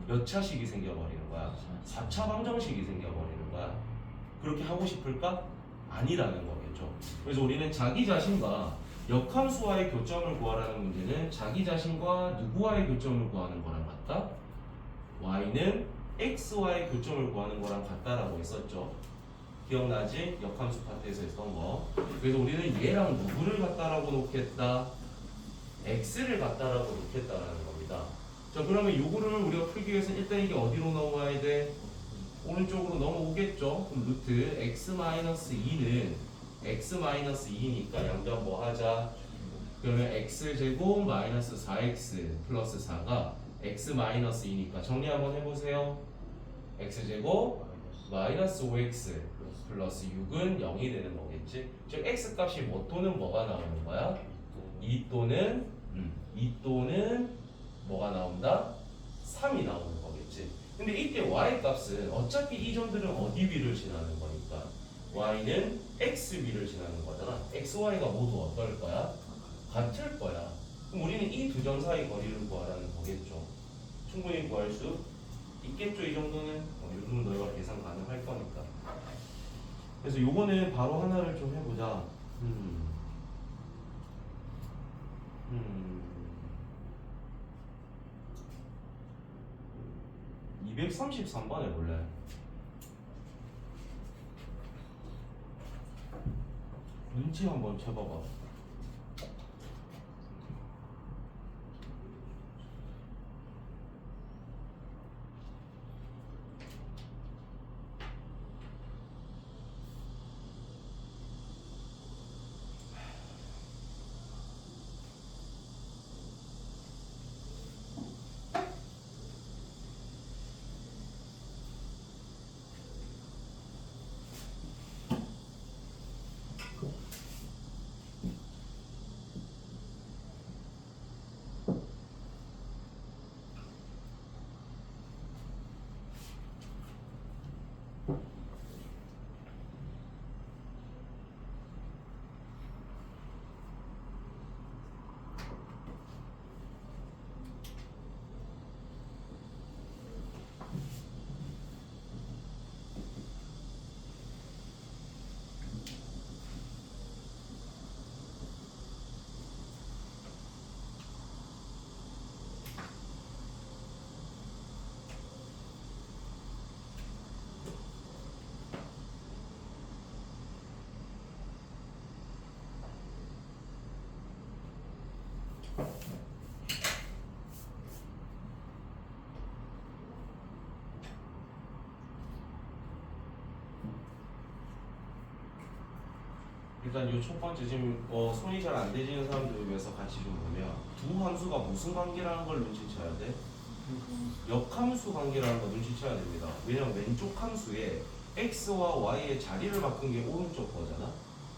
몇 차식이 생겨버리는 거야? 4차 방정식이 생겨버리는 거야. 그렇게 하고 싶을까? 아니라는 거겠죠. 그래서 우리는 자기 자신과 역함수와의 교점을 구하라는 문제는 자기 자신과 누구와의 교점을 구하는 거랑 같다? y는 x와의 교점을 구하는 거랑 같다라고 했었죠. 기억나지? 역함수 파트에서 했던 거. 그래서 우리는 얘랑 누구를 갖다라고 놓겠다? x를 갖다라고 놓겠다라는 겁니다. 자, 그러면 요거를 우리가 풀기 위해서 일단 이게 어디로 넘어가야 돼? 오른쪽으로 넘어오겠죠? 그럼 루트 x-2는 x-2니까 양변 뭐 하자? 그러면 x제곱 마이너스 4x 플러스 4가 x 마이너스 2니까 정리 한번 해보세요. x제곱 마이너스 5x 플러스 6은 0이 되는 거겠지. 즉 x 값이 뭐 또는 뭐가 나오는 거야? 2 또는 2 또는 뭐가 나온다? 3이 나오는 거겠지. 근데 이때 y 값은 어차피 이 점들은 어디 위를 지나는 거니까 y는 x 위를 지나는 거잖아. x, y가 모두 어떨 거야? 같을 거야. 그럼 우리는 이 두 점 사이 거리를 구하라는 거겠죠. 충분히 구할 수 있겠죠. 이 정도는 이 정도는 너희가 계산 가능할 거니까. 그래서 요거는 바로 하나를 좀 해보자. 233번 해볼래? 눈치 한번 채봐봐. 일단 이 첫 번째 지금 손이 잘 안 대지는 사람들을 위해서 같이 좀 보면 두 함수가 무슨 관계라는 걸 눈치채야 돼? 역함수 관계라는 걸 눈치채야 됩니다. 왜냐면 왼쪽 함수에 x와 y의 자리를 바꾼 게 오른쪽 거잖아.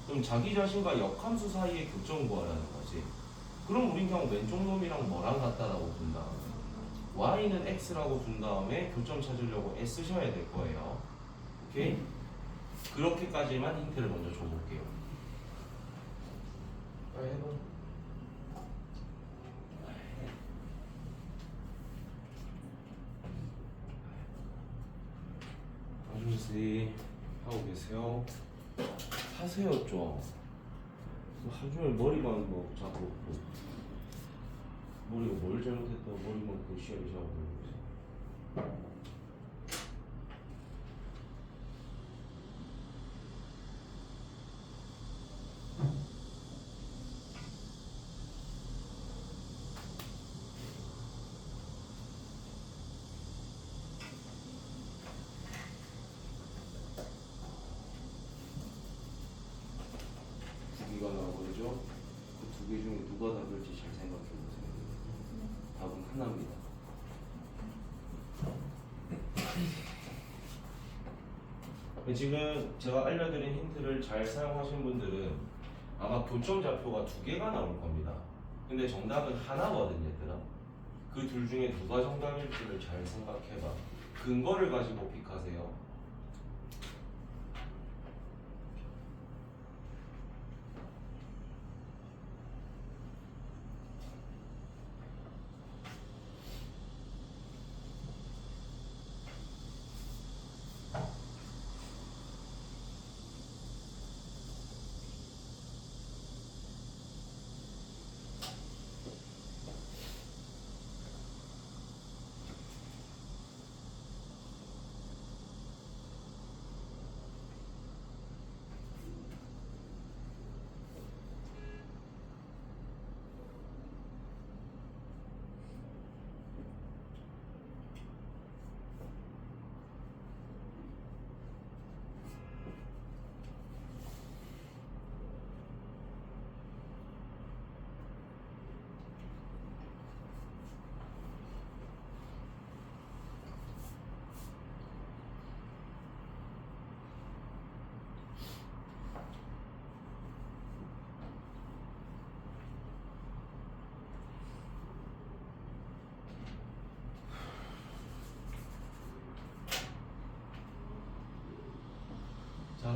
그럼 자기 자신과 역함수 사이의 교점 구하라는 거지. 그럼 우린 그냥 왼쪽 놈이랑 뭐랑 같다라고 둔 다음에 y는 x라고 둔 다음에 교점 찾으려고 애쓰셔야 될 거예요. 오케이? 그렇게까지만 힌트를 먼저 줘볼게요. 빨리 해봐. 아줌씨 하고 계세요? 하세요 좀. 하루 종일 머리만 뭐 자꾸 뭐 머리가 뭘 잘못했다고 머리만 그 시험시하고 그러고 있어. 두 개가 나오죠? 그 두 개 중에 누가 답일지 잘 생각해 보세요. 답은 하나입니다. 지금 제가 알려드린 힌트를 잘 사용하신 분들은 아마 교점 좌표가 두 개가 나올 겁니다. 근데 정답은 하나거든요, 얘들아. 그 둘 중에 누가 정답일지를 잘 생각해봐. 근거를 가지고 픽하세요.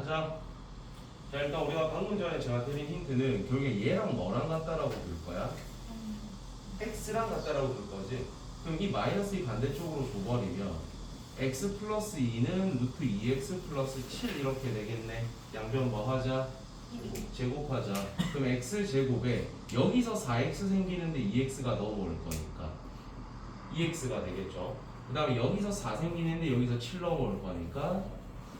하자. 자 일단 우리가 방금 전에 제가 드린 힌트는 결국에 얘랑 뭐랑 같다라고 볼 거야? x랑 같다라고 볼 거지. 그럼 이 마이너스 이 반대쪽으로 줘버리면 x 플러스 2는 루트 2x 플러스 7 이렇게 되겠네. 양변 뭐 하자? 제곱하자. 그럼 x 제곱에 여기서 4x 생기는데 2x가 넘어올 거니까 2x가 되겠죠. 그 다음에 여기서 4 생기는데 여기서 7 넘어올 거니까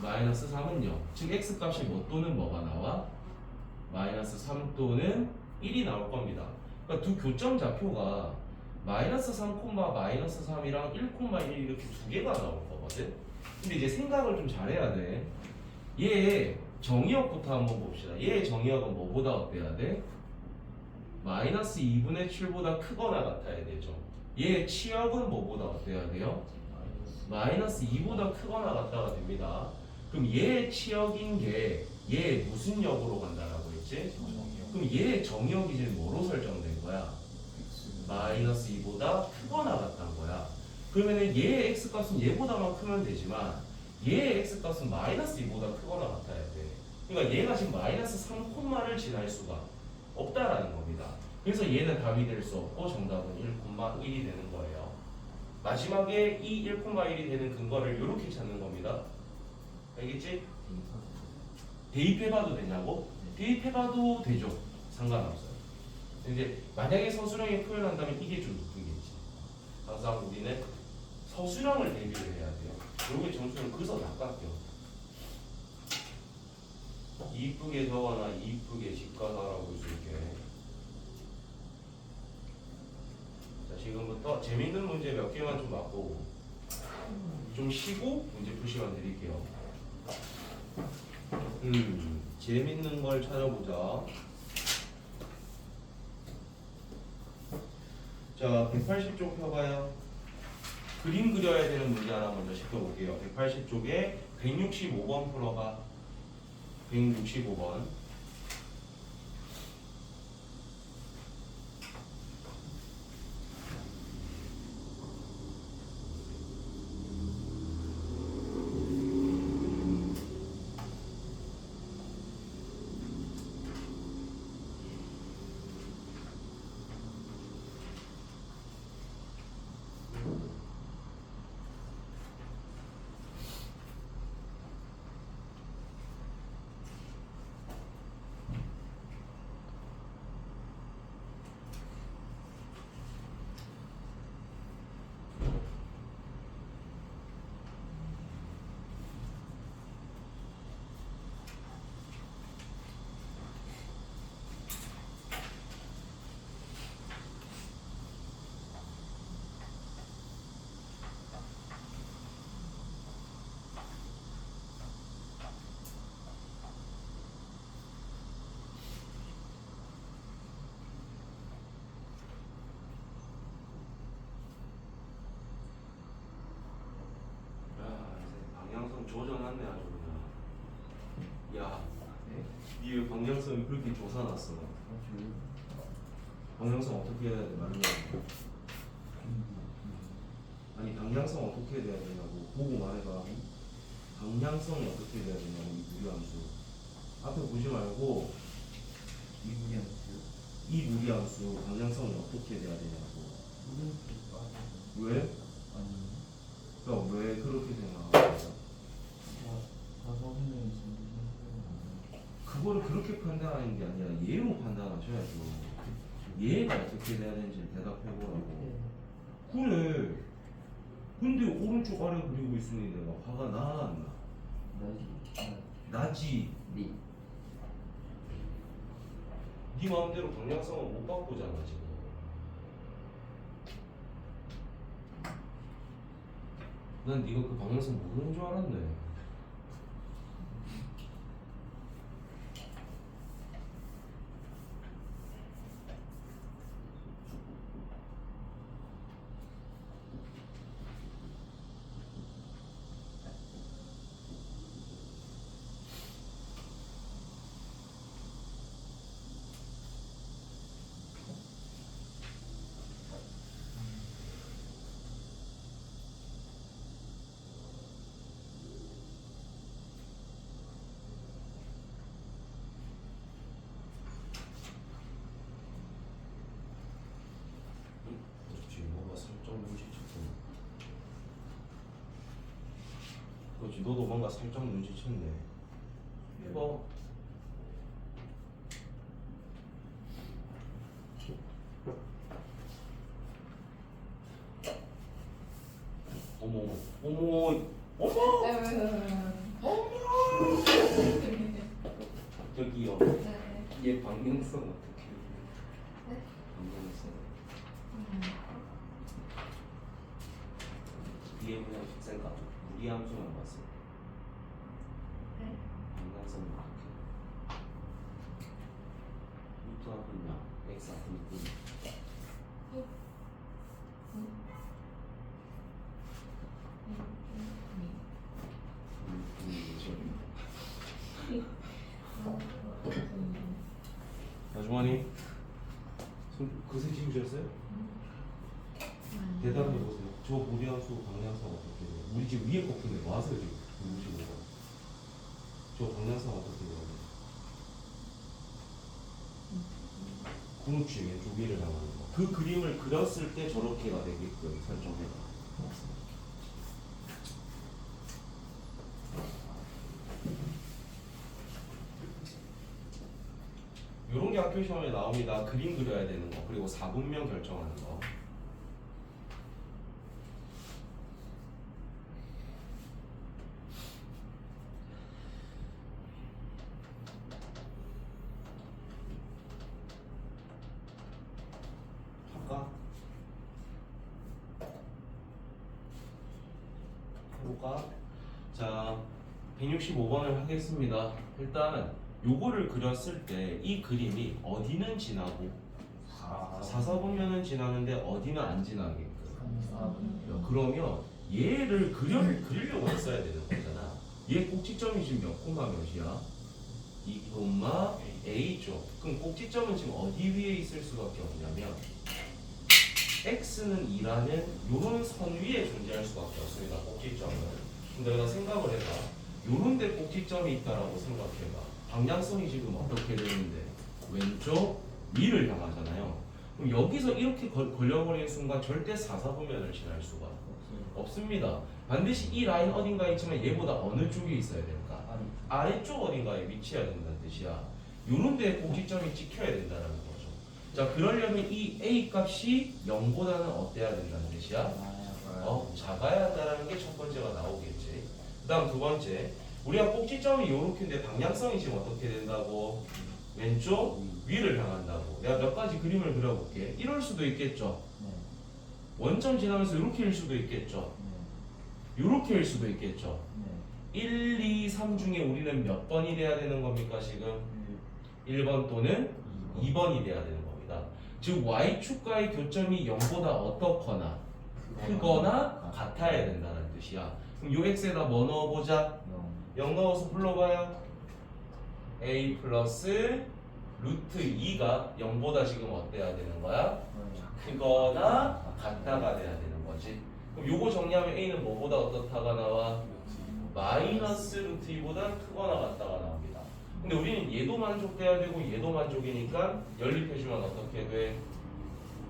마이너스 3은 0. 즉 x 값이 뭐 또는 뭐가 나와? 마이너스 3 또는 1이 나올 겁니다. 그러니까 두 교점 좌표가 마이너스 3, 마이너스 3이랑 1, 1 이렇게 두 개가 나올 거거든. 근데 이제 생각을 좀 잘해야 돼. 얘 정의역부터 한번 봅시다. 얘 정의역은 뭐보다 어때야 돼? 마이너스 2분의 7보다 크거나 같아야 되죠. 얘 치역은 뭐보다 어때야 돼요? 마이너스 2보다 크거나 같다가 됩니다. 그럼 얘 치역인 게 얘 무슨 역으로 간다라고 했지? 그럼 얘 정의역이 이제 뭐로 설정된 거야? 마이너스 2보다 크거나 같다는 거야. 그러면은 얘의 x값은 얘보다만 크면 되지만 얘의 x값은 마이너스 2보다 크거나 같아야 돼. 그러니까 얘가 지금 마이너스 3콤마를 지날 수가 없다라는 겁니다. 그래서 얘는 답이 될 수 없고 정답은 1,1이 되는 거예요. 마지막에 이 1,1이 되는 근거를 이렇게 찾는 겁니다. 알겠지? 대입해봐도 되냐고? 대입해봐도 되죠. 상관없어요. 근데 만약에 서술형에 표현한다면 이게 좀 높은겠지. 항상 우리는 서술형을 대비를 해야 돼요. 여기 점수는 그래서 다 깎여. 이쁘게 적거나 이쁘게 집가사라고 볼 수 있게. 자 지금부터 재밌는 문제 몇 개만 좀 맛보고 좀 쉬고 문제 풀 시간 드릴게요. 재밌는 걸 찾아보자. 자, 180쪽 펴봐요. 그림 그려야 되는 문제 하나 먼저 시켜볼게요. 180쪽에 165번 풀어봐. 165번. 방향성 조져놨네 아주 그냥. 야, 니 방향성을 그렇게 조사놨어? 방향성 어떻게 해야 돼? 말로. 아니 방향성 어떻게 돼야 되냐고 보고 말해봐. 방향성이 어떻게 돼야 되냐고 이 무리함수. 앞에 보지 말고 이 무리함수 방향성이 어떻게 돼야 되냐고. 왜? 그러니까 왜 그렇게 생각하냐? 그거를 그렇게 판단하는 게 아니라 얘로 판단하셔야죠. 얘가 어떻게 돼야 되는지 대답해보라고. 그래. 근데 오른쪽 아래 그리고 있으니 내가 화가 나 안 나? 나지. 네 마음대로 방향성은 못 바꾸잖아 지금. 난 네가 그 방향성 모르는 줄 알았네. 너도 뭔가 살짝 눈치챘네. 이거 어머 어머 어머 저기요. 얘 방향성 어떻게? 네? 방향성. 뒤에 그냥 생각 무리 함수만 봤어. 네? 방향성 어떻게? 루트 앞이냐? x 앞이냐? 아주머니 그새 지우셨어요? 대답해 보세요. 저 무리함수 방향성 어떻게 돼요? 우리 지금 위에 꺾이네. 와서 지금 누구시고 저 방향성 어떻게 돼요? 그렇지. 왼쪽 위를 향하는 거. 그 그림을 그렸을 때 저렇게가 되게끔 설정해봐. 요런 게 학교 시험에 나옵니다. 그림 그려야 되는 거, 그리고 4분면 결정하는 거. 할까? 해볼까? 자, 165번을 하겠습니다. 일단 요거를 그렸을 때 이 그림이 어디는 지나고 4분면은 지나는데 어디는 안 지나게끔. 그러면 얘를 그리려고 했어야 되는 거잖아. 얘 꼭지점이 지금 몇 콤마 몇이야? 2, A죠. 그럼 꼭지점은 지금 어디 위에 있을 수밖에 없냐면 X는 2라는 요런 선 위에 존재할 수밖에 없습니다. 꼭지점은. 근데 내가 생각을 해봐. 요런 데 꼭지점이 있다라고 생각해봐. 방향성이 지금 어떻게 되는데 왼쪽 위를 향하잖아요. 그럼 여기서 이렇게 걸려버리는 순간 절대 4분면을 지날 수가 없습니다. 반드시 이 라인 어딘가에 있지만 얘보다 어느 쪽에 있어야 될까? 아래쪽 어딘가에 위치해야 된다는 뜻이야. 요런 데 꼭지점이 찍혀야 된다는 거죠. 자, 그러려면 이 A 값이 0보다는 어때야 된다는 뜻이야? 작아야 한다는 게 첫 번째가 나오겠지. 그 다음 두 번째, 우리가 꼭지점이 요렇게인데 방향성이 지금 어떻게 된다고? 왼쪽 위를 향한다고. 내가 몇 가지 그림을 그려볼게. 이럴 수도 있겠죠. 원점 지나면서 이렇게일 수도 있겠죠. 이렇게일 수도 있겠죠. 1, 2, 3 중에 우리는 몇 번이 돼야 되는 겁니까 지금? 1번 또는 2번이 돼야 되는 겁니다. 즉 Y축과의 교점이 0보다 어떻거나 크거나 같아야 된다는 뜻이야. 그럼 요 X에다 뭐 넣어보자? 0 넣어서 불러봐요. A 플러스 루트 2가 0보다 지금 어때야 되는 거야? 크거나 같다가 돼야 되는 거지. 그럼 요거 정리하면 A는 뭐보다 어떻다가 나와? 마이너스 루트 2보다 크거나 같다가 나옵니다. 근데 우리는 얘도 만족돼야 되고 얘도 만족이니까 연립해주면 어떻게 돼?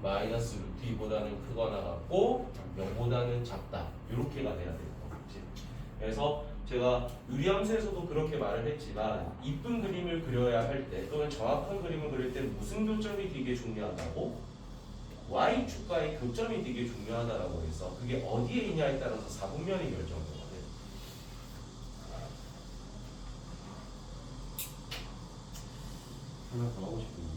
마이너스 루트 2보다는 크거나 같고 0보다는 작다. 이렇게가 돼야 되는 거겠지. 그래서 제가 유리함수에서도 그렇게 말을 했지만 이쁜 그림을 그려야 할 때 또는 정확한 그림을 그릴 때 무슨 교점이 되게 중요하다고? Y축과의 교점이 되게 중요하다라고 해서 그게 어디에 있냐에 따라서 4분면이 결정되거든. 하나 더 하고 싶은데.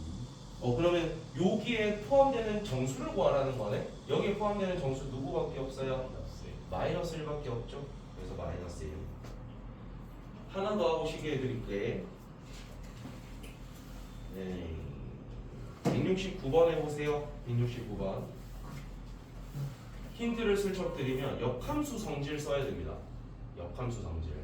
그러면 여기에 포함되는 정수를 구하라는 거네. 여기에 포함되는 정수 누구밖에 없어요? 마이너스 1밖에 없죠. 그래서 마이너스 1. 하나 더 하고 시게 해드릴게. 네. 169번 해보세요. 169번. 힌트를 슬쩍 드리면 역함수 성질 써야 됩니다. 역함수 성질.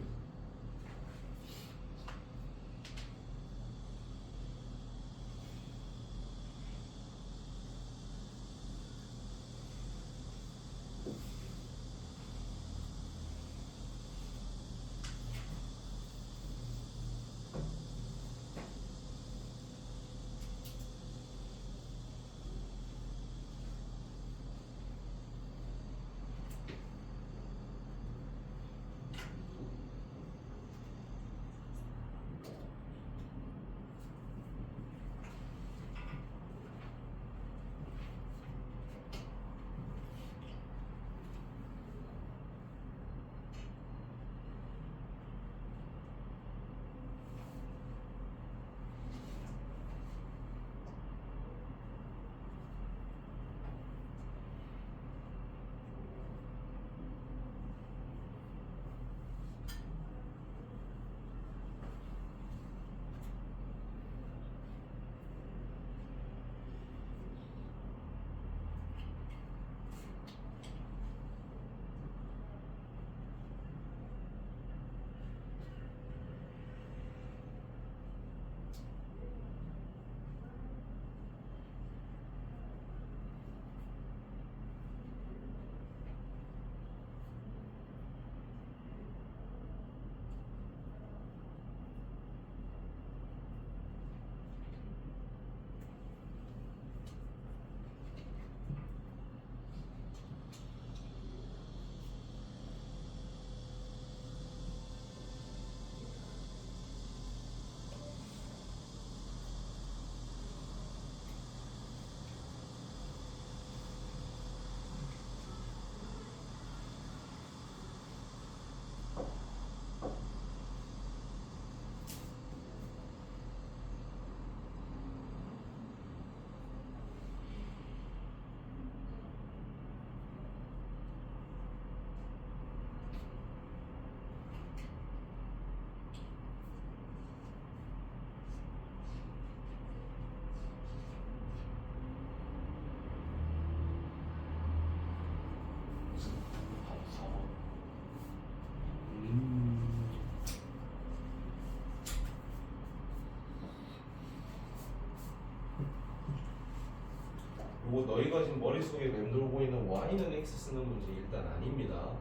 뭐 너희가 지금 머릿속에 맴돌고 있는 y는 x 쓰는 문제 일단 아닙니다.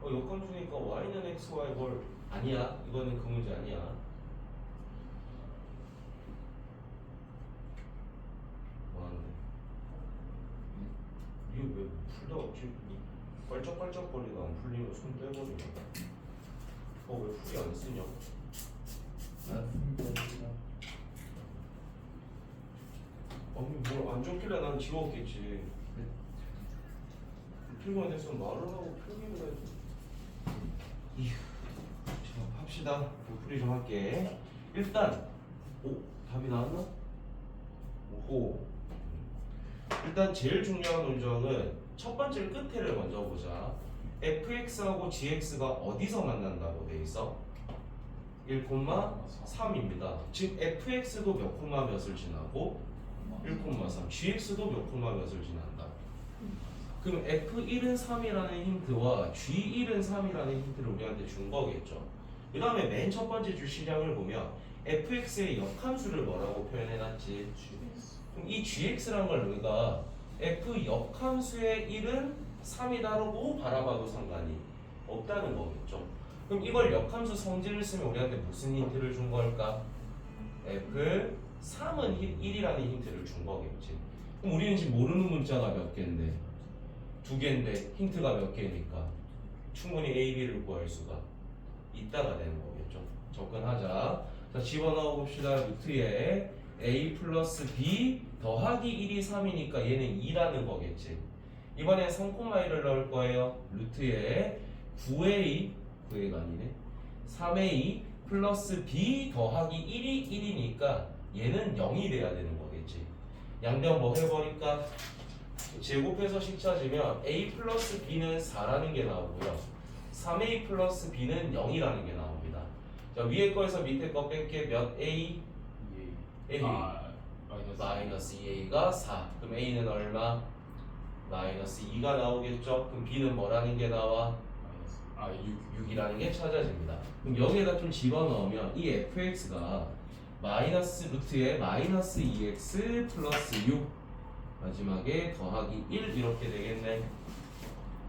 여건 주니까 y는 x, y 뭘 아니야. 이거는 그 문제 아니야. 뭐하는데? 이거 왜 풀다가 지금 깔짝깔짝거리다 안 풀리면 손 떼버리냐? 왜 풀이 안 쓰냐? 맞습니다. 아니 뭘 안 줬길래 난 지웠겠지. 풀기만 됐으면 말을 하고 풀기만 해야지. 이휴, 자 합시다. 풀이 좀 할게. 일단 답이 나왔나? 오호. 일단 제일 중요한 문장은 첫 번째 끝에를 먼저 보자. fx하고 gx가 어디서 만난다고 돼 있어? 1,3입니다. 즉 fx도 몇 콤마 몇을 지나고 1,3, gx도 몇 콤마 몇을 지난다. 그럼 f1은 3이라는 힌트와 g1은 3이라는 힌트를 우리한테 준 거겠죠. 그 다음에 맨 첫 번째 주시장을 보면 fx의 역함수를 뭐라고 표현해놨지? 그럼 이 gx라는 걸 우리가 f 역함수의 1은 3이다라고 바라봐도 상관이 없다는 거겠죠. 그럼 이걸 역함수 성질을 쓰면 우리한테 무슨 힌트를 준 걸까? f 3은 1이라는 힌트를 준 거겠지. 그럼 우리는 지금 모르는 문자가 몇 개인데? 2개인데 힌트가 몇 개니까 충분히 a, b를 구할 수가 있다가 되는 거겠죠. 접근하자. 자, 집어넣어 봅시다. 루트에 a 플러스 b 더하기 1이 3이니까 얘는 2라는 거겠지. 이번엔 3,1을 넣을 거예요. 루트에 9a가 아니네. 3a 플러스 b 더하기 1이 1이니까 얘는 0이 돼야 되는 거겠지. 양변 뭐 해버릴까? 제곱해서 식 찾으면 a 플러스 b는 4라는 게 나오고요. 3a 플러스 b는 0이라는 게 나옵니다. 자, 위에 거에서 밑에 거 뺄게. 몇 a? a 마이너스 2a가 4. 그럼 a는 얼마? 마이너스 2가 나오겠죠. 그럼 b는 뭐라는 게 나와? 6이라는 게 찾아집니다. 그럼 여기에다 좀 집어넣으면 이 fx가 마이너스 루트에 마이너스 2x 플러스 6 마지막에 더하기 1 이렇게 되겠네.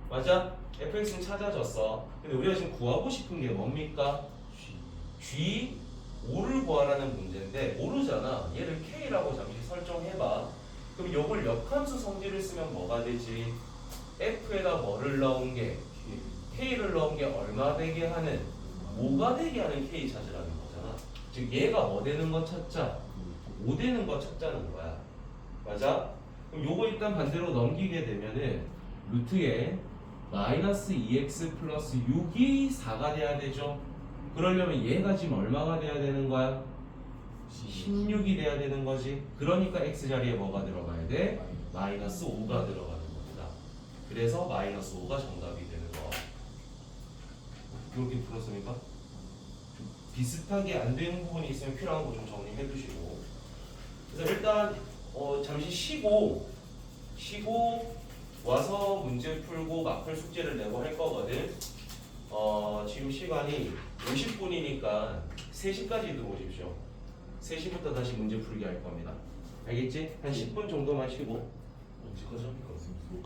맞아? fx는 찾아졌어. 근데 우리가 지금 구하고 싶은 게 뭡니까? g 5를 구하라는 문제인데 모르잖아. 얘를 k라고 잠시 설정해봐. 그럼 이걸 역함수 성질을 쓰면 뭐가 되지? f에다 뭐를 넣은 게? k를 넣은 게 얼마 되게 하는? 5가 되게 하는 k 찾으라는 거잖아. 즉 얘가 뭐 되는 거 찾자? 5 되는 거 찾자는 거야. 맞아? 그럼 요거 일단 반대로 넘기게 되면은 루트에 마이너스 2x 플러스 6이 4가 돼야 되죠. 그러려면 얘가 지금 얼마가 돼야 되는 거야? 16이 돼야 되는 거지. 그러니까 x 자리에 뭐가 들어가야 돼? 마이너스 5가 들어가는 겁니다. 그래서 마이너스 5가 정답이 되는 거. 이렇게 풀었습니까? 좀 비슷하게 안 되는 부분이 있으면 필요한 거 좀 정리해 두시고. 그래서 일단 잠시 쉬고 와서 문제 풀고 마플 숙제를 내고 할 거거든. 지금 시간이 50분이니까 3시까지 들어오십시오. 3시부터 다시 문제 풀기 할 겁니다. 알겠지? 한 10분 정도만 쉬고. 언제까지 합니까? 선생님?